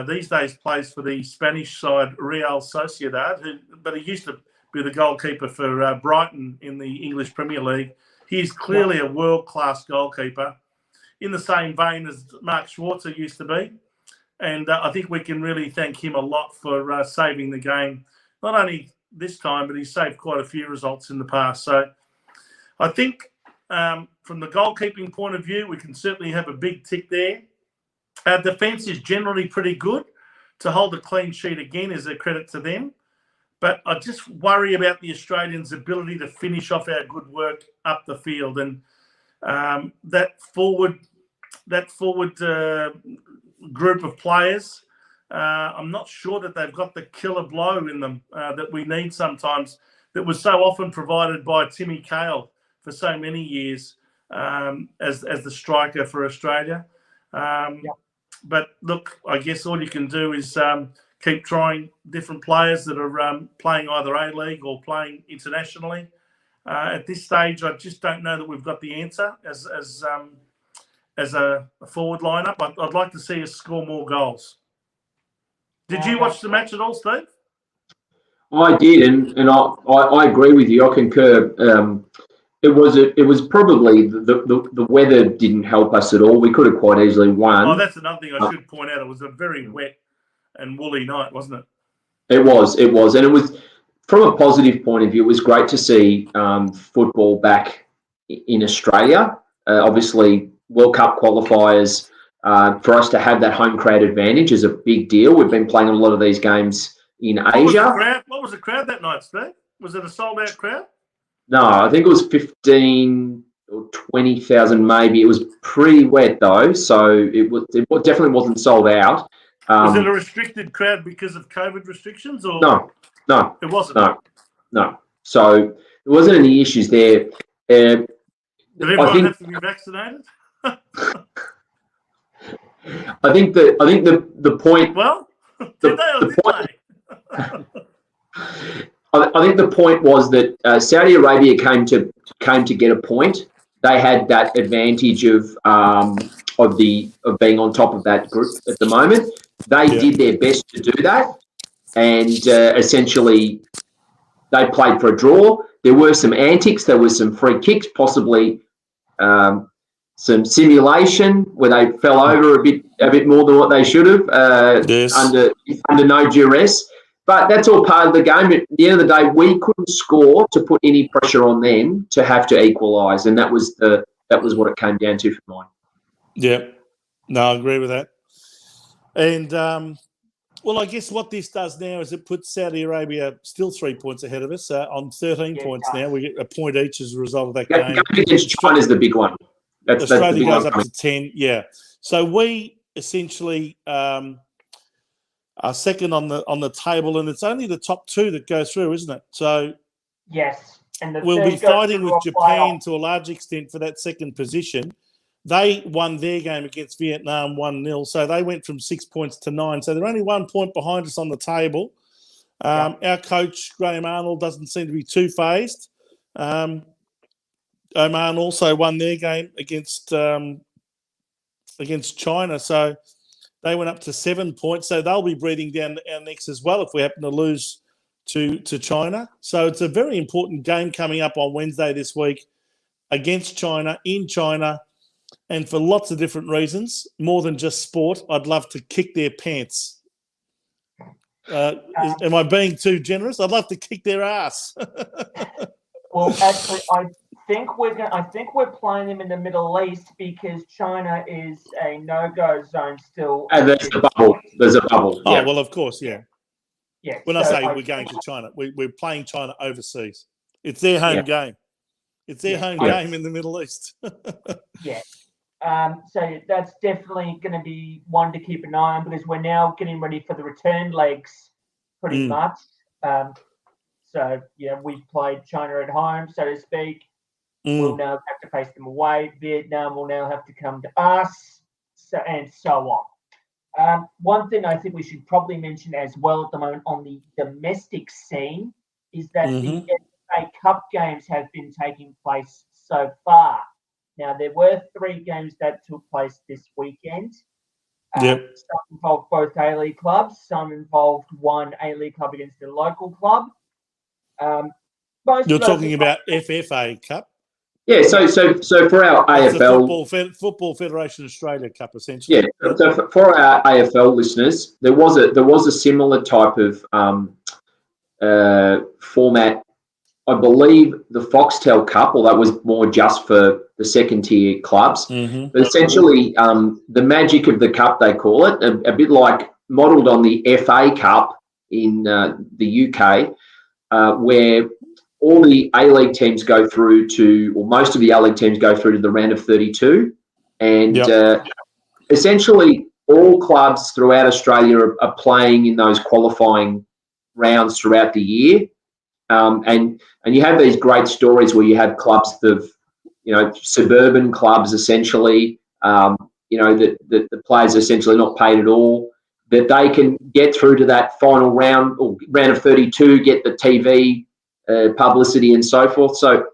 [SPEAKER 2] these days plays for the Spanish side, Real Sociedad, but he used to be the goalkeeper for Brighton in the English Premier League. He's clearly a world-class goalkeeper, in the same vein as Mark Schwarzer used to be. And I think we can really thank him a lot for saving the game, not only this time, but he's saved quite a few results in the past. So I think from the goalkeeping point of view, we can certainly have a big tick there. Our defence is generally pretty good. To hold a clean sheet again is a credit to them. But I just worry about the Australians' ability to finish off our good work up the field, and that forward group of players. I'm not sure that they've got the killer blow in them that we need sometimes, that was so often provided by Timmy Cahill for so many years as the striker for Australia. But look, I guess all you can do is keep trying different players that are playing either A-League or playing internationally. At this stage, I just don't know that we've got the answer as a forward lineup. I'd like to see us score more goals. Did you watch the match at all, Steve?
[SPEAKER 4] I did, and I agree with you. I concur. It was probably the weather didn't help us at all. We could have quite easily won.
[SPEAKER 2] Oh, that's another thing I should point out. It was a very wet and woolly night, wasn't it?
[SPEAKER 4] It was, and it was, from a positive point of view, it was great to see football back in Australia. Obviously, World Cup qualifiers, for us to have that home crowd advantage is a big deal. We've been playing a lot of these games in Asia.
[SPEAKER 2] What was the crowd that night, Steve? Was it a sold-out crowd?
[SPEAKER 4] No, I think it was 15 or 20,000 maybe. It was pretty wet though, so it definitely wasn't sold out.
[SPEAKER 2] Was it a restricted crowd because of COVID restrictions? Or
[SPEAKER 4] No,
[SPEAKER 2] it wasn't.
[SPEAKER 4] No. So there wasn't any issues there.
[SPEAKER 2] Did everyone have to be vaccinated?
[SPEAKER 4] I think the point.
[SPEAKER 2] Well, did they or didn't they?
[SPEAKER 4] I think the point was that Saudi Arabia came to get a point. They had that advantage of being on top of that group at the moment. They did their best to do that, and essentially they played for a draw. There were some antics. There were some free kicks, possibly some simulation where they fell over a bit more than what they should have under no duress. But that's all part of the game. At the end of the day, we couldn't score to put any pressure on them to have to equalise, and that was what it came down to for mine.
[SPEAKER 2] Yeah, no, I agree with that. And well, I guess what this does now is it puts Saudi Arabia still 3 points ahead of us on 13 points now. We get a point each as a result of that game.
[SPEAKER 4] Going against China is the big one.
[SPEAKER 2] Australia goes up to 10. Yeah, so we essentially. Are second on the table, and it's only the top two that go through, isn't it? So
[SPEAKER 3] yes, and
[SPEAKER 2] we'll be fighting with Japan to a large extent for that second position. They won their game against Vietnam 1-0, so they went from 6 points to 9. So they're only 1 point behind us on the table. Our coach Graham Arnold doesn't seem to be too phased. Oman also won their game against China, so. They went up to 7 points, so they'll be breathing down our necks as well if we happen to lose to China. So it's a very important game coming up on Wednesday this week against China, in China, and for lots of different reasons, more than just sport. I'd love to kick their pants. Am I being too generous? I'd love to kick their ass.
[SPEAKER 3] Well, actually, I think we're playing them in the Middle East because China is a no-go zone still.
[SPEAKER 4] And there's a bubble.
[SPEAKER 2] Oh, well, of course, yeah.
[SPEAKER 3] Yeah.
[SPEAKER 2] When I say we're going to China, we're playing China overseas. It's their home game. It's their home game in the Middle East.
[SPEAKER 3] Yeah. So that's definitely going to be one to keep an eye on because we're now getting ready for the return legs pretty much. So, we've played China at home, so to speak. We'll now have to face them away. Vietnam will now have to come to us, and so on. One thing I think we should probably mention as well at the moment on the domestic scene is that the FA Cup games have been taking place so far. Now, there were 3 games that took place this weekend. Some involved both A-League clubs. Some involved one A-League club against a local club.
[SPEAKER 2] You're talking about FFA Cup?
[SPEAKER 4] Yeah, so for our AFL...
[SPEAKER 2] Football Federation Australia Cup, essentially.
[SPEAKER 4] Yeah, so for our AFL listeners, there was a similar type of format. I believe the Foxtel Cup, or that was more just for the second-tier clubs. But essentially, the magic of the cup, they call it, a bit like modelled on the FA Cup in the UK. where all the A-League teams go through to, or most of the A-League teams go through to the round of 32. And essentially all clubs throughout Australia are playing in those qualifying rounds throughout the year. And you have these great stories where you have clubs of, suburban clubs essentially, that the players are essentially not paid at all, that they can get through to that final round or round of 32, get the TV publicity and so forth. So,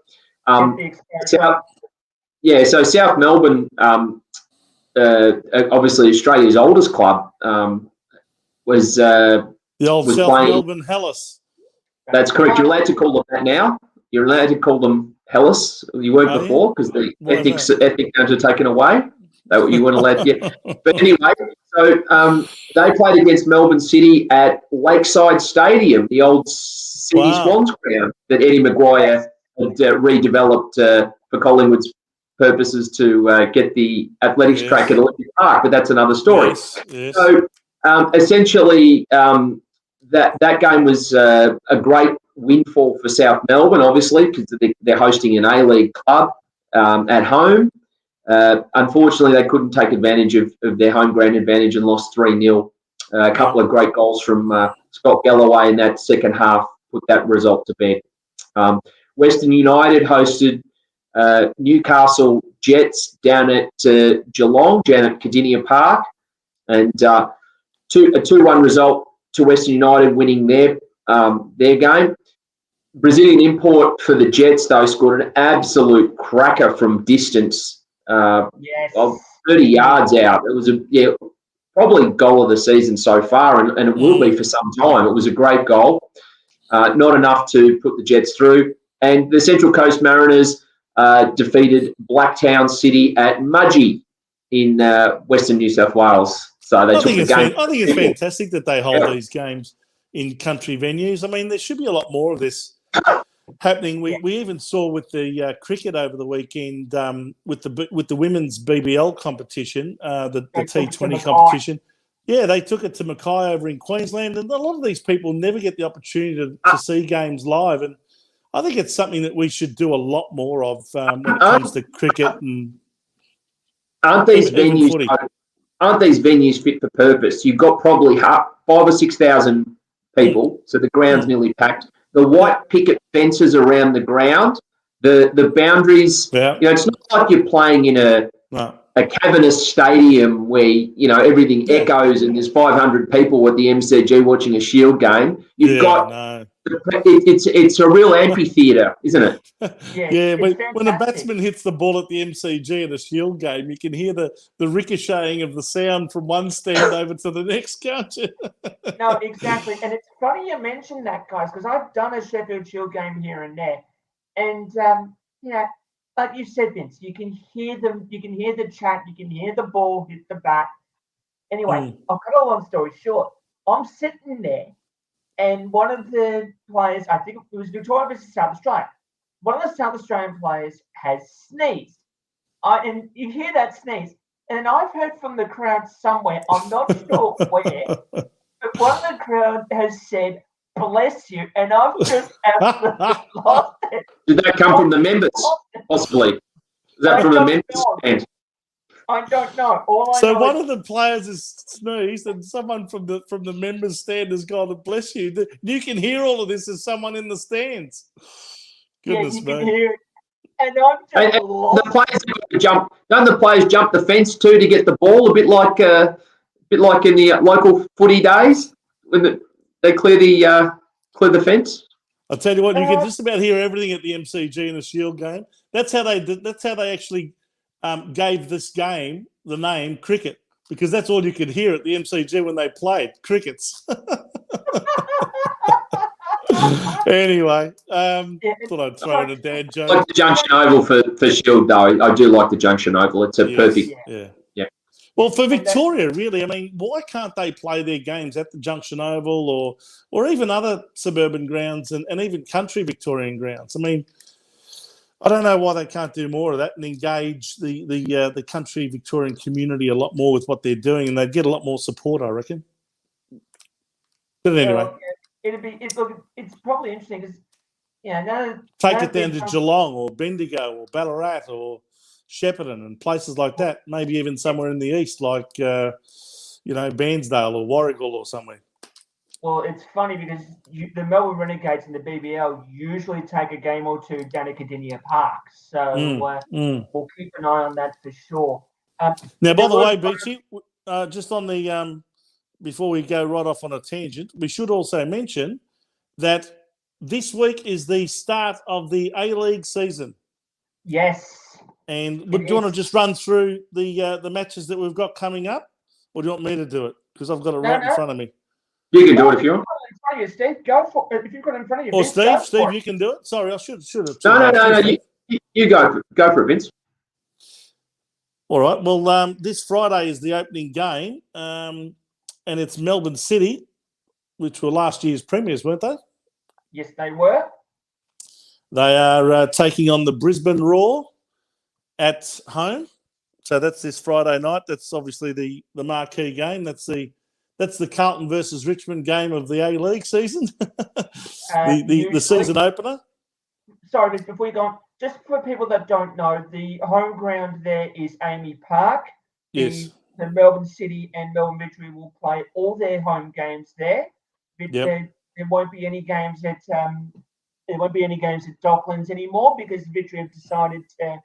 [SPEAKER 4] South Melbourne, obviously Australia's oldest club, was
[SPEAKER 2] the old
[SPEAKER 4] was
[SPEAKER 2] South
[SPEAKER 4] playing.
[SPEAKER 2] Melbourne Hellas.
[SPEAKER 4] That's correct. You're allowed to call them that now. You're allowed to call them Hellas. You weren't before because the ethics are taken away. You weren't allowed yet. But anyway, so they played against Melbourne City at Lakeside Stadium, the old City Swans ground that Eddie Maguire had redeveloped for Collingwood's purposes to get the athletics track at Olympic Park. But that's another story.
[SPEAKER 2] Yes.
[SPEAKER 4] So essentially, that game was a great windfall for South Melbourne, obviously, because they're hosting an A-League club at home. Unfortunately, they couldn't take advantage of their home ground advantage and lost 3-0. A couple of great goals from Scott Galloway in that second half put that result to bed. Western United hosted Newcastle Jets down at Geelong, down at Cardinia Park, and a 2-1 result to Western United, winning their game. Brazilian import for the Jets, though, scored an absolute cracker from distance of 30 yards out. It was probably goal of the season so far, and it will be for some time. It was a great goal. Not enough to put the Jets through. And the Central Coast Mariners defeated Blacktown City at Mudgee in Western New South Wales. So they took the game.
[SPEAKER 2] I think it's fantastic that they hold these games in country venues. I mean, there should be a lot more of this happening. We even saw with the cricket over the weekend with the women's BBL competition, the T20 competition. Yeah, they took it to Mackay over in Queensland, and a lot of these people never get the opportunity to see games live. And I think it's something that we should do a lot more of when it comes to cricket and
[SPEAKER 4] aren't these venues fit for purpose? You've got probably 5,000 or 6,000 people, so the ground's nearly packed. The white picket fences around the ground, the boundaries. Yeah. It's not like you're playing in a cavernous stadium where everything echoes and there's 500 people at the MCG watching a Shield game. It's a real amphitheatre, isn't it?
[SPEAKER 2] When a batsman hits the ball at the MCG in a Shield game, you can hear the ricocheting of the sound from one stand over to the next, can't you?
[SPEAKER 3] No, exactly. And it's funny you mentioned that, guys, because I've done a Sheffield Shield game here and there. And, like you said, Vince, you can hear them, you can hear the chat, you can hear the ball hit the bat. Anyway, I'll cut a long story short. I'm sitting there, and one of the players, I think it was Victoria versus South Australia, one of the South Australian players has sneezed. And you hear that sneeze, and I've heard from the crowd somewhere, I'm not sure where, but one of the crowd has said, "Bless you," and I've just absolutely lost it.
[SPEAKER 4] Did that come from the members, possibly? Is that from the members?
[SPEAKER 3] I don't know.
[SPEAKER 2] One of the players has sneezed, and someone from the members' stand has gone, "Bless you." You can hear all of this as someone in the stands. Goodness me.
[SPEAKER 3] Can hear it. And I'm just lost.
[SPEAKER 4] The players jump. Don't the players jump the fence too to get the ball? A bit like in the local footy days when they clear the fence.
[SPEAKER 2] I'll tell you what, you can just about hear everything at the MCG in the Shield game. That's how they actually gave this game the name cricket, because that's all you could hear at the MCG when they played crickets. Anyway, thought I'd throw in a dad joke.
[SPEAKER 4] I like the Junction Oval for Shield, though. I do like the Junction Oval. It's a perfect.
[SPEAKER 2] Yeah. Well, for Victoria, really, I mean, why can't they play their games at the Junction Oval or even other suburban grounds and even country Victorian grounds? I mean, I don't know why they can't do more of that and engage the country Victorian community a lot more with what they're doing, and they'd get a lot more support, I reckon. But anyway.
[SPEAKER 3] It's probably interesting because
[SPEAKER 2] Take it down to Geelong or Bendigo or Ballarat or Shepparton and places like that. Maybe even somewhere in the east, like Bairnsdale or Warragul or somewhere.
[SPEAKER 3] Well, it's funny because the Melbourne Renegades and the BBL usually take a game or two down at Cardinia Park, so we'll keep an eye on that for sure.
[SPEAKER 2] Now, by the way, Beachy, just on the before we go right off on a tangent, we should also mention that this week is the start of the A-League season.
[SPEAKER 3] Yes.
[SPEAKER 2] And do you want to just run through the matches that we've got coming up, or do you want me to do it? Because I've got it right in front of me.
[SPEAKER 4] You can do it if you want.
[SPEAKER 3] In front of you, Steve. Go for it. If you've got it in front of you.
[SPEAKER 2] Or Steve, you can do it. Sorry, I should have.
[SPEAKER 4] No. You go for it, Vince.
[SPEAKER 2] All right. Well, this Friday is the opening game, and it's Melbourne City, which were last year's premiers, weren't they?
[SPEAKER 3] Yes, they were.
[SPEAKER 2] They are taking on the Brisbane Roar at home. So that's this Friday night. That's obviously the marquee game. That's the Carlton versus Richmond game of the A-League season. the season opener.
[SPEAKER 3] Sorry, but before you go on, just for people that don't know, the home ground there is Amy Park.
[SPEAKER 2] Yes.
[SPEAKER 3] The Melbourne City and Melbourne Victory will play all their home games there. There won't be any games at Docklands anymore because Victory have decided to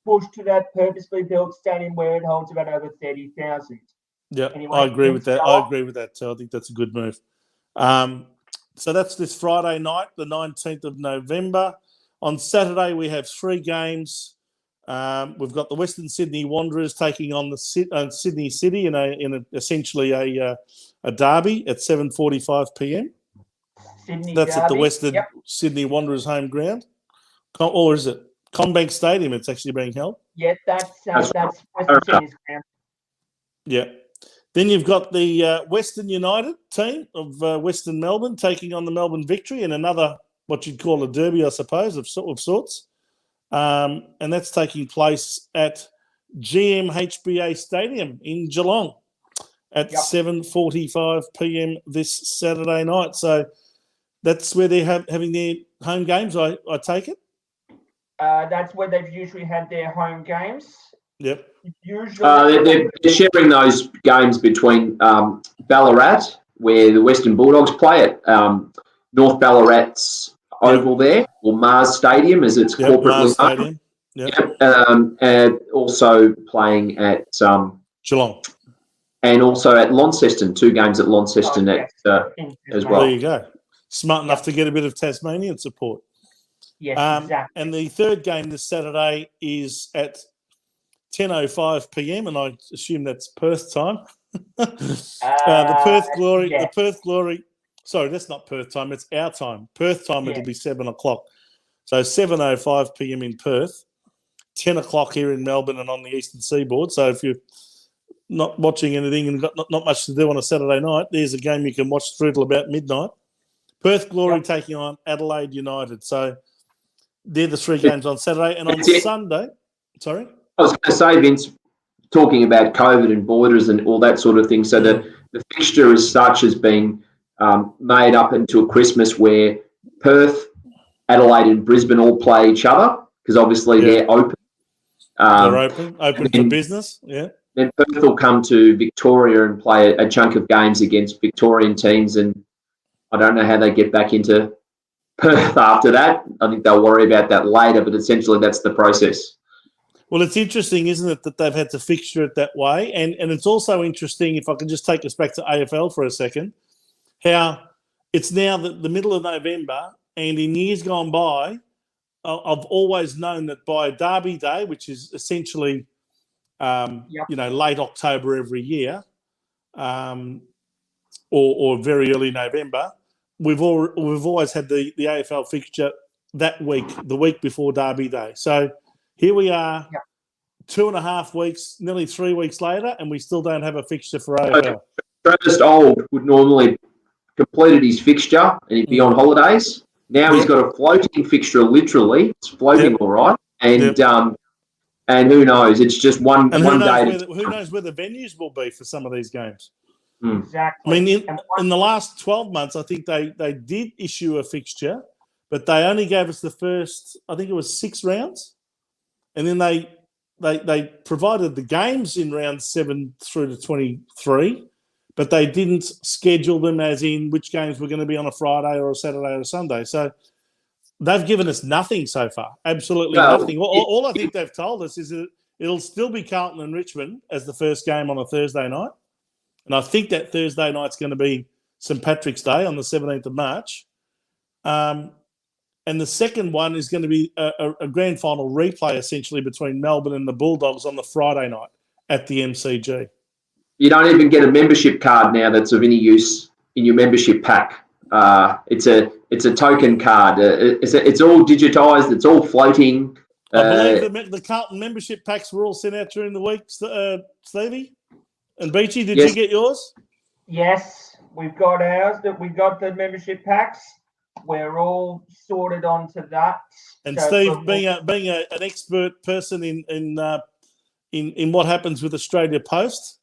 [SPEAKER 3] push to that purposely built stadium where it holds about over 30,000.
[SPEAKER 2] Yeah,
[SPEAKER 3] anyway,
[SPEAKER 2] I agree with that. I agree with that too. I think that's a good move. So that's this Friday night, the 19th of November. On Saturday, we have 3 games. We've got the Western Sydney Wanderers taking on the Sydney City in essentially a derby at 7:45 p.m. That's
[SPEAKER 3] derby.
[SPEAKER 2] at the Western Sydney Wanderers home ground. Or is it CommBank Stadium? It's actually being held.
[SPEAKER 3] Yeah, that's Western Sydney's ground.
[SPEAKER 2] Yeah. Then you've got the Western United team of Western Melbourne taking on the Melbourne Victory in another, what you'd call a derby, I suppose, of sorts. And that's taking place at GMHBA Stadium in Geelong at 7:45 p.m. this Saturday night. So that's where they're having their home games, I take it?
[SPEAKER 3] That's where they've usually had their home games.
[SPEAKER 2] Yep.
[SPEAKER 3] Usually,
[SPEAKER 4] they're sharing those games between Ballarat, where the Western Bulldogs play at North Ballarat's oval there, or Mars Stadium as it's corporately known. And also playing at
[SPEAKER 2] Geelong.
[SPEAKER 4] And also at Launceston, 2 games at Launceston as well.
[SPEAKER 2] There you go. Smart enough to get a bit of Tasmanian support.
[SPEAKER 3] Yes, exactly.
[SPEAKER 2] And the third game this Saturday is at 10:05 p.m. and I assume that's Perth time. The Perth Glory.
[SPEAKER 3] Yeah.
[SPEAKER 2] The Perth Glory. Sorry, that's not Perth time. It's our time. Perth time. It'll be 7:00. So 7:05 p.m. in Perth, 10:00 here in Melbourne and on the eastern seaboard. So if you're not watching anything and got not much to do on a Saturday night, there's a game you can watch through till about midnight. Perth Glory taking on Adelaide United. So they're the 3 games on Saturday. And on Sunday, sorry?
[SPEAKER 4] I was going to say, Vince, talking about COVID and borders and all that sort of thing. So the fixture as such has been made up until Christmas where Perth, Adelaide and Brisbane all play each other because obviously they're open.
[SPEAKER 2] They're open for business,
[SPEAKER 4] Then Perth will come to Victoria and play a chunk of games against Victorian teams, and I don't know how they get back into Perth after that. I think they'll worry about that later, but essentially that's the process.
[SPEAKER 2] Well, it's interesting, isn't it, that they've had to fixture it that way? And it's also interesting, if I can just take us back to AFL for a second, how it's now the middle of November, and in years gone by, I've always known that by Derby Day, which is essentially, late October every year, or very early November, we've always had the AFL fixture that week, the week before Derby Day. So here we are, 2.5 weeks, nearly 3 weeks later, and we still don't have a fixture for AFL.
[SPEAKER 4] Travis Old would normally completed his fixture and he'd be on holidays. Now he's got a floating fixture, literally. It's floating all right. And and who knows? It's just one day.
[SPEAKER 2] Who knows where the venues will be for some of these games?
[SPEAKER 4] Mm.
[SPEAKER 3] Exactly.
[SPEAKER 2] I mean,
[SPEAKER 3] And
[SPEAKER 2] in the last 12 months, I think they did issue a fixture, but they only gave us the first, I think it was 6 rounds. And then they provided the games in round 7 through to 23, but they didn't schedule them as in which games were going to be on a Friday or a Saturday or a Sunday. So they've given us nothing so far, absolutely
[SPEAKER 4] Well,
[SPEAKER 2] nothing. All I think they've told us is that it'll still be Carlton and Richmond as the first game on a Thursday night. And I think that Thursday night's going to be St. Patrick's Day on the 17th of March. And the second one is going to be a grand final replay, essentially, between Melbourne and the Bulldogs on the Friday night at the MCG.
[SPEAKER 4] You don't even get a membership card now that's of any use in your membership pack. It's a token card. It's all digitised. It's all floating.
[SPEAKER 2] I believe the Carlton membership packs were all sent out during the week, Stevie and Beachy. Did
[SPEAKER 4] Yes.
[SPEAKER 2] you get yours?
[SPEAKER 3] yes, we've got ours. That we got the membership packs. We're all sorted onto that.
[SPEAKER 2] And
[SPEAKER 3] So
[SPEAKER 2] Steve,
[SPEAKER 3] for-
[SPEAKER 2] being an expert person in what happens with Australia Post,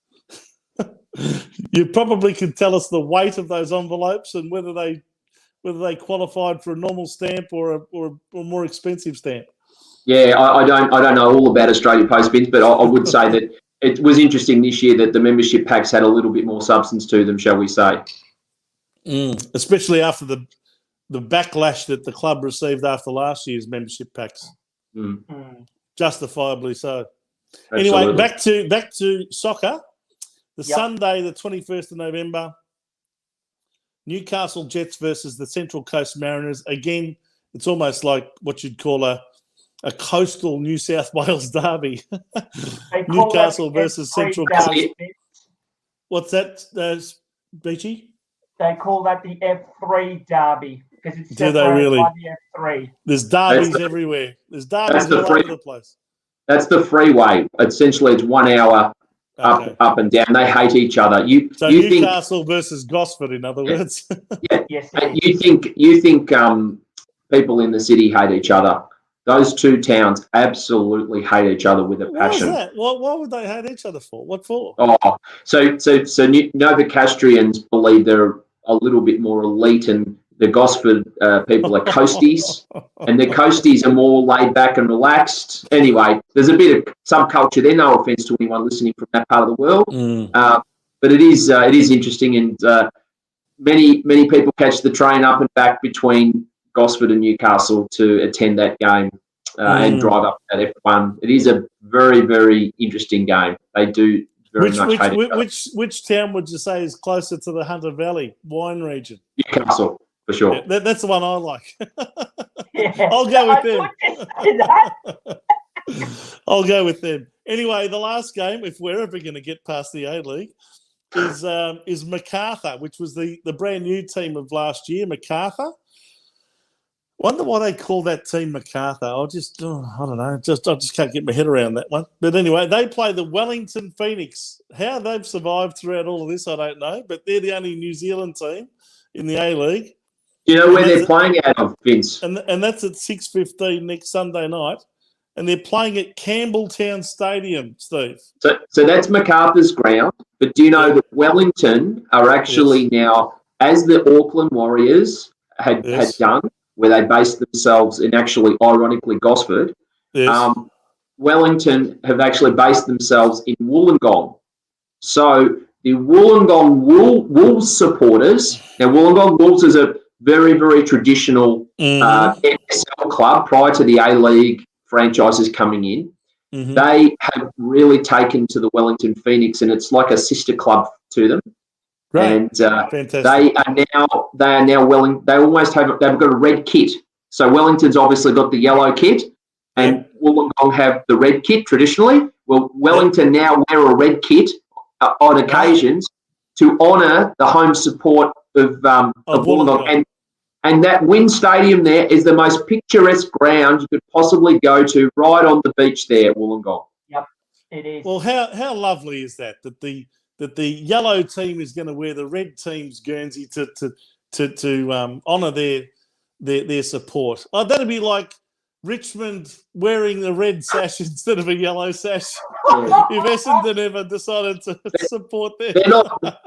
[SPEAKER 2] you probably could tell us the weight of those envelopes and whether they qualified for a normal stamp or a more expensive stamp.
[SPEAKER 4] Yeah, I don't know all about Australia Post, Vince, but I would say that it was interesting this year that the membership packs had a little bit more substance to them, shall we say?
[SPEAKER 2] Especially after the backlash that the club received after last year's membership packs, justifiably so.
[SPEAKER 4] Absolutely.
[SPEAKER 2] Anyway, back to soccer. The
[SPEAKER 3] Yep.
[SPEAKER 2] Sunday, the 21st of November, Newcastle Jets versus the Central Coast Mariners. Again, it's almost like what you'd call a coastal New South Wales derby.
[SPEAKER 3] they call
[SPEAKER 2] Newcastle
[SPEAKER 3] that
[SPEAKER 2] versus
[SPEAKER 3] F3
[SPEAKER 2] Central
[SPEAKER 3] derby.
[SPEAKER 2] What's that, Beachy?
[SPEAKER 3] They call that the F3 derby because it's
[SPEAKER 2] Do they
[SPEAKER 3] separated
[SPEAKER 2] really?
[SPEAKER 3] by the F3.
[SPEAKER 2] There's derbies
[SPEAKER 4] That's
[SPEAKER 2] everywhere. There's derbies
[SPEAKER 4] the
[SPEAKER 2] all
[SPEAKER 4] free-
[SPEAKER 2] over the place.
[SPEAKER 4] That's the freeway. Essentially, it's 1 hour
[SPEAKER 2] Okay.
[SPEAKER 4] up and down. They hate each other. You
[SPEAKER 2] So
[SPEAKER 4] think
[SPEAKER 2] Newcastle versus Gosford, in other words.
[SPEAKER 3] Yes, it is.
[SPEAKER 4] you think people in the city hate each other. Those two towns absolutely hate each other with a
[SPEAKER 2] Why is
[SPEAKER 4] passion.
[SPEAKER 2] that? Why would they hate each other for? What for?
[SPEAKER 4] Oh, so Novocastrians believe they're a little bit more elite, and the Gosford people are coasties, and the coasties are more laid back and relaxed. Anyway, there's a bit of subculture there. No offence to anyone listening from that part of the world, but it is interesting, and many people catch the train up and back between Gosford and Newcastle to attend that game and drive up that F1. It is a very, very interesting game. They do very much hate each other.
[SPEAKER 2] Which town would you say is closer to the Hunter Valley wine region?
[SPEAKER 4] Newcastle, for sure.
[SPEAKER 2] Yeah, that's the one I like.
[SPEAKER 3] Yeah.
[SPEAKER 2] I'll go with
[SPEAKER 3] I
[SPEAKER 2] them.
[SPEAKER 3] thought you said that.
[SPEAKER 2] I'll go with them. Anyway, the last game, if we're ever going to get past the A-League, is MacArthur, which was the brand new team of last year, MacArthur. Wonder why they call that team MacArthur. I don't know. I just can't get my head around that one. But anyway, they play the Wellington Phoenix. How they've survived throughout all of this, I don't know. But they're the only New Zealand team in the A-League.
[SPEAKER 4] Do you know where they're playing out of, Vince?
[SPEAKER 2] And that's at 6:15 next Sunday night. And they're playing at Campbelltown Stadium, Steve.
[SPEAKER 4] So that's MacArthur's ground. But do you know that Wellington are actually now, as the Auckland Warriors had done, where they based themselves in actually, ironically, Gosford,
[SPEAKER 2] Yes.
[SPEAKER 4] Wellington have actually based themselves in Wollongong. So the Wollongong Wolves supporters, now Wollongong Wolves is a very, very traditional NSL club prior to the A-League franchises coming in. They have really taken to the Wellington Phoenix, and it's like a sister club to them.
[SPEAKER 2] Right.
[SPEAKER 4] And
[SPEAKER 2] Fantastic.
[SPEAKER 4] they are now they've got a red kit. So Wellington's obviously got the yellow kit, and Wollongong have the red kit traditionally. Well, Wellington now wear a red kit on occasions to honour the home support of Wollongong. And that WIN Stadium there is the most picturesque ground you could possibly go to, right on the beach there at Wollongong.
[SPEAKER 3] Yep, it is.
[SPEAKER 2] Well, how lovely is that the yellow team is going to wear the red team's Guernsey to honour their support. Oh, that'd be like Richmond wearing the red sash instead of a yellow sash. if Essendon ever decided to support them.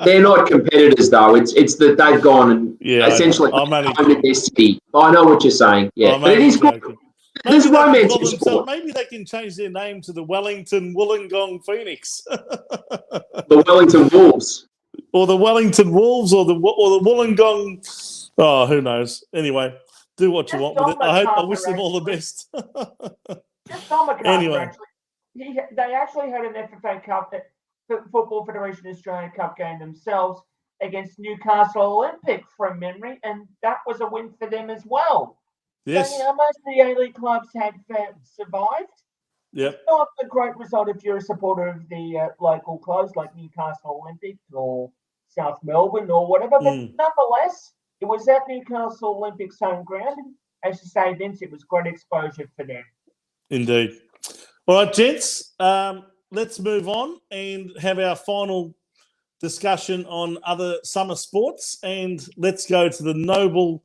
[SPEAKER 4] They're not competitors though. It's that they've gone and essentially
[SPEAKER 2] I'm only
[SPEAKER 4] owned their city. I know what you're saying. Yeah,
[SPEAKER 2] I'm
[SPEAKER 4] but it
[SPEAKER 2] only
[SPEAKER 4] is good.
[SPEAKER 2] joking.
[SPEAKER 4] There's
[SPEAKER 2] Maybe they can
[SPEAKER 4] romance
[SPEAKER 2] call
[SPEAKER 4] in sport.
[SPEAKER 2] themselves- maybe they can change their name to the Wellington Wollongong Phoenix,
[SPEAKER 4] The Wellington Wolves.
[SPEAKER 2] or the Wellington Wolves, or the Wollongong. Oh, who knows? Anyway, do what you
[SPEAKER 3] Just
[SPEAKER 2] want with it.
[SPEAKER 3] Don
[SPEAKER 2] I
[SPEAKER 3] MacArthur,
[SPEAKER 2] wish them all the best.
[SPEAKER 3] Just Don MacArthur,
[SPEAKER 2] Anyway.
[SPEAKER 3] actually. They actually had an FFA Cup, Football Federation Australia Cup game themselves against Newcastle Olympic from memory, and that was a win for them as well.
[SPEAKER 2] Yes.
[SPEAKER 3] So, most of the A-League clubs had survived.
[SPEAKER 2] Yep.
[SPEAKER 3] Not a great result if you're a supporter of the local clubs like Newcastle Olympic or South Melbourne or whatever, but nonetheless, it was at Newcastle Olympic's home ground. And as you say, Vince, it was great exposure for them.
[SPEAKER 2] Indeed. All right, gents, let's move on and have our final discussion on other summer sports. And let's go to the noble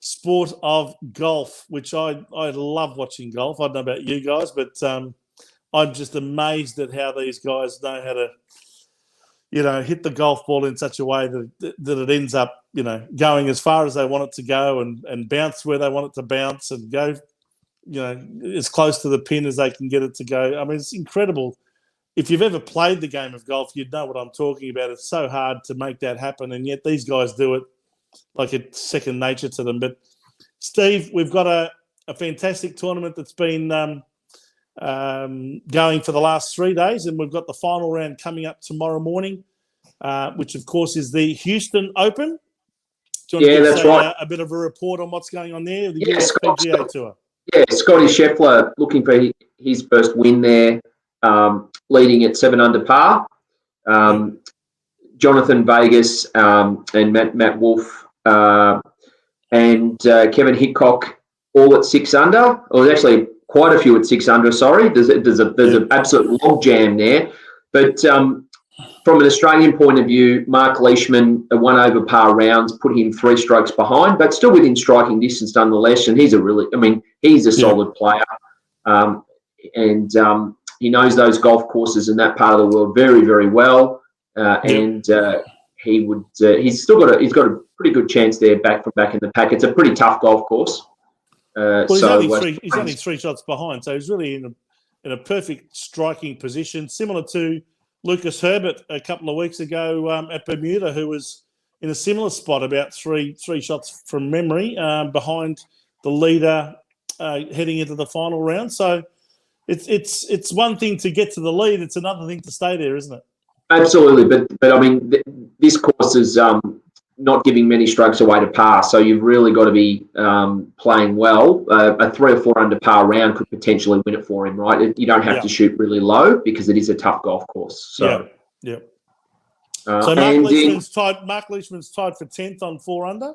[SPEAKER 2] sport of golf, which I love watching golf. I don't know about you guys, but I'm just amazed at how these guys know how to, hit the golf ball in such a way that it ends up, going as far as they want it to go and bounce where they want it to bounce and go, as close to the pin as they can get it to go. I mean, it's incredible. If you've ever played the game of golf, you'd know what I'm talking about. It's so hard to make that happen, and yet these guys do it like it's second nature to them. But, Steve, we've got a fantastic tournament that's been going for the last 3 days, and we've got the final round coming up tomorrow morning, which, of course, is the Houston Open. Do you want to give us
[SPEAKER 4] right.
[SPEAKER 2] a bit of a report on what's going on there? The
[SPEAKER 4] Yeah,
[SPEAKER 2] US PGA Tour.
[SPEAKER 4] Yeah, Scotty Scheffler looking for his first win there, leading at 7 under par. Jonathan Vegas and Matt Wolf and Kevin Hickok all at 6 under. Or there's actually quite a few at 6 under. Sorry, there's an absolute log jam there. But from an Australian point of view, Mark Leishman, a 1 over par rounds, put him 3 strokes behind, but still within striking distance nonetheless. And he's a solid player. And he knows those golf courses in that part of the world very, very well. And he's got a pretty good chance there back in the pack. It's a pretty tough golf course.
[SPEAKER 2] He's only 3 shots behind, so he's really in a perfect striking position, similar to Lucas Herbert a couple of weeks ago at Bermuda, who was in a similar spot, about three shots from memory, behind the leader heading into the final round. So it's one thing to get to the lead; it's another thing to stay there, isn't it?
[SPEAKER 4] Absolutely, but I mean, this course is not giving many strokes away to par, so you've really got to be playing well. A 3 or 4 under par round could potentially win it for him, right? You don't have to shoot really low because it is a tough golf course. So,
[SPEAKER 2] so Mark Leishman's tied for 10th on 4 under.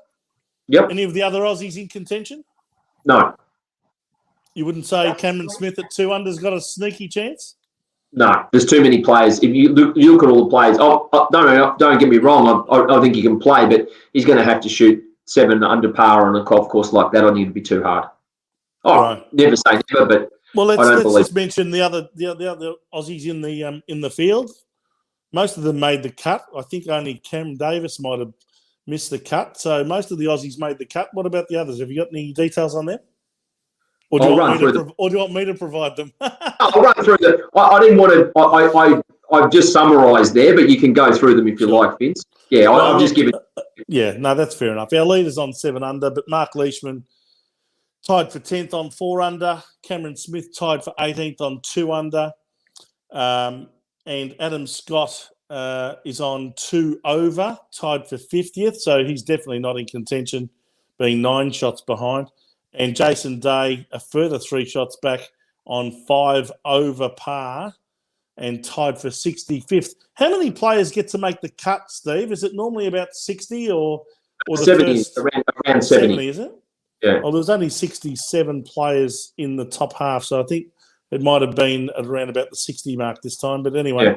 [SPEAKER 4] Yep.
[SPEAKER 2] Any of the other Aussies in contention?
[SPEAKER 4] No.
[SPEAKER 2] You wouldn't say Cameron Smith at 2 under's got a sneaky chance?
[SPEAKER 4] No, there's too many players. If you look at all the players, don't get me wrong. I think he can play, but he's going to have to shoot 7 under par on a golf course like that. I think it'd be too hard. Never say never, but
[SPEAKER 2] let's just mention the other Aussies in the field. Most of them made the cut. I think only Cam Davis might have missed the cut. So most of the Aussies made the cut. What about the others? Have you got any details on them? Or do you want me to provide them?
[SPEAKER 4] I'll run through them. I didn't want to. I've just summarised there, but you can go through them if you like, Vince. Yeah, I'll just give it.
[SPEAKER 2] Yeah, no, that's fair enough. Our leader's on 7 under, but Mark Leishman tied for 10th on 4 under. Cameron Smith tied for 18th on 2 under. And Adam Scott is on 2 over, tied for 50th. So he's definitely not in contention, being 9 shots behind. And Jason Day, a further 3 shots back on 5 over par and tied for 65th. How many players get to make the cut, Steve? Is it normally about 60 or the
[SPEAKER 4] 70,
[SPEAKER 2] first?
[SPEAKER 4] around 70,
[SPEAKER 2] is it?
[SPEAKER 4] Yeah.
[SPEAKER 2] Well, there was only 67 players in the top half, so I think it might have been at around about the 60 mark this time. But anyway,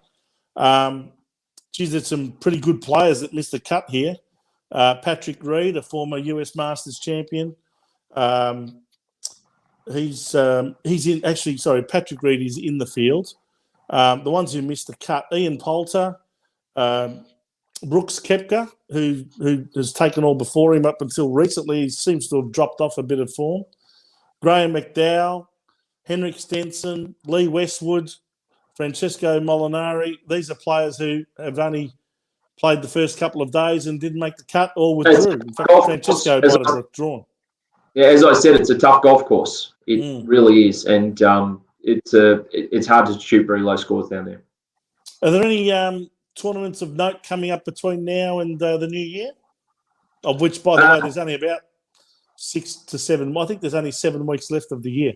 [SPEAKER 2] there's some pretty good players that missed the cut here. Patrick Reed, a former US Masters champion. Patrick Reed is in the field. The ones who missed the cut: Ian Poulter, Brooks Koepka, who has taken all before him up until recently. He seems to have dropped off a bit of form. Graham McDowell, Henrik Stenson, Lee Westwood, Francesco Molinari. These are players who have only played the first couple of days and didn't make the cut or withdrew. In fact, Francesco might have withdrawn.
[SPEAKER 4] Yeah, as I said, it's a tough golf course. It really is, and it's hard to shoot very low scores down there.
[SPEAKER 2] Are there any tournaments of note coming up between now and the new year? Of which, by the way, there's only about 6 to 7. I think there's only 7 weeks left of the year.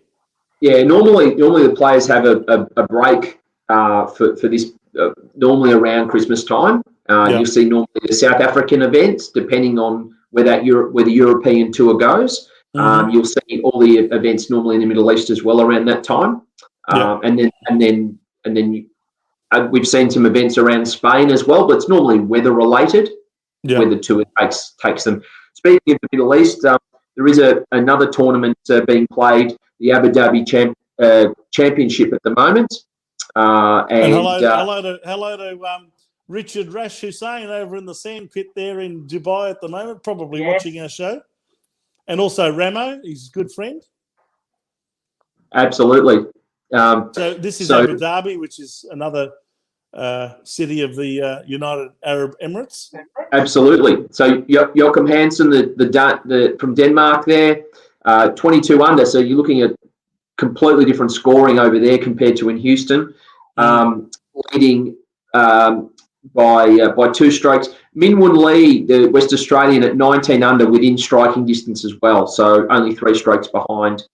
[SPEAKER 4] Yeah, normally the players have a break for this normally around Christmas time. You'll see normally the South African events, depending on where the European tour goes. You'll see all the events normally in the Middle East as well around that time. And then we've seen some events around Spain as well, but it's normally weather related. Where the tour takes them. Speaking of the Middle East, there is another tournament being played, the Abu Dhabi Championship at the moment. And
[SPEAKER 2] hello to Richard Rash Hussein over in the sandpit there in Dubai at the moment, probably watching our show. And also Ramo, his good friend.
[SPEAKER 4] Absolutely.
[SPEAKER 2] So this is Abu Dhabi, which is another city of the United Arab Emirates.
[SPEAKER 4] Absolutely. So Joachim Hansen, the from Denmark there, 22 under. So you're looking at completely different scoring over there compared to in Houston, leading by 2 strokes. Min Woon Lee, the West Australian, at 19 under within striking distance as well. So only 3 strokes behind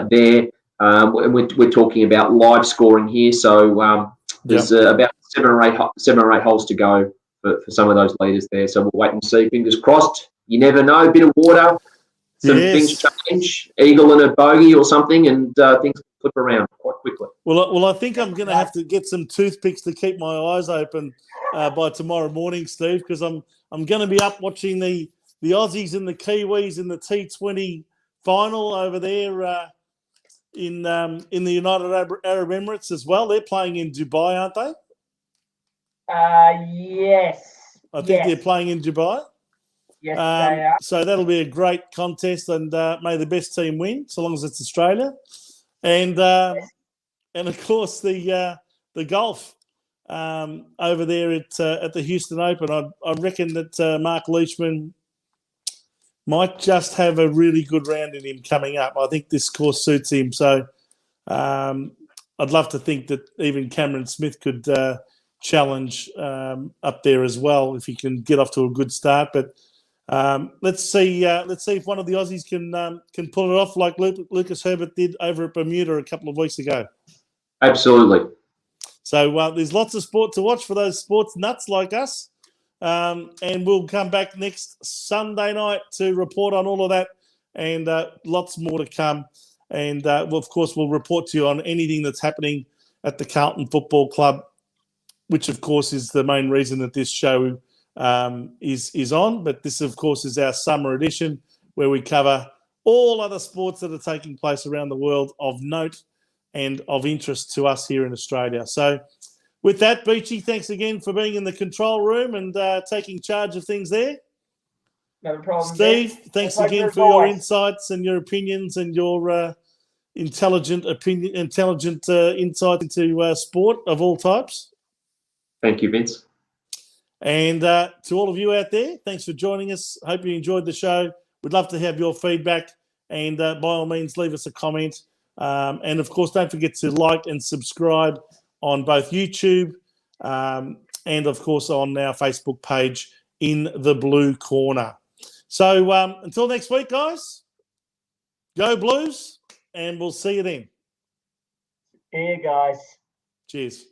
[SPEAKER 4] there. And we're talking about live scoring here. So there's about 7 or 8 holes to go for some of those leaders there. So we'll wait and see. Fingers crossed. You never know. A bit of water, some things change. Eagle and a bogey or something, and things flip around quite quickly.
[SPEAKER 2] Well, I think I'm going to have to get some toothpicks to keep my eyes open by tomorrow morning, Steve, because I'm going to be up watching the Aussies and the Kiwis in the T20 final over there in the United Arab Emirates as well. They're playing in Dubai, aren't they?
[SPEAKER 3] Yes.
[SPEAKER 2] I think they're playing in Dubai.
[SPEAKER 3] Yes, they are.
[SPEAKER 2] So that'll be a great contest, and may the best team win, so long as it's Australia. And of course the golf over there at the Houston Open. I reckon that Mark Leishman might just have a really good round in him coming up. I think this course suits him. So I'd love to think that even Cameron Smith could challenge up there as well if he can get off to a good start. But let's see if one of the Aussies can pull it off like Lucas Herbert did over at Bermuda a couple of weeks ago.
[SPEAKER 4] Absolutely.
[SPEAKER 2] So there's lots of sport to watch for those sports nuts like us. And we'll come back next Sunday night to report on all of that and lots more to come. And, of course, we'll report to you on anything that's happening at the Carlton Football Club, which, of course, is the main reason that this show is on. But this, of course, is our summer edition where we cover all other sports that are taking place around the world of note and of interest to us here in Australia. So with that, Beachy, thanks again for being in the control room and taking charge of things there.
[SPEAKER 3] No problem.
[SPEAKER 2] Steve, thanks again for your insights and your opinions and your intelligent insight into sport of all types.
[SPEAKER 4] Thank you, Vince.
[SPEAKER 2] And to all of you out there, thanks for joining us. Hope you enjoyed the show. We'd love to have your feedback, and by all means, leave us a comment. And, of course, don't forget to like and subscribe on both YouTube and, of course, on our Facebook page in the Blue Corner. So until next week, guys, go Blues, and we'll see you then.
[SPEAKER 3] Here, guys.
[SPEAKER 2] Cheers.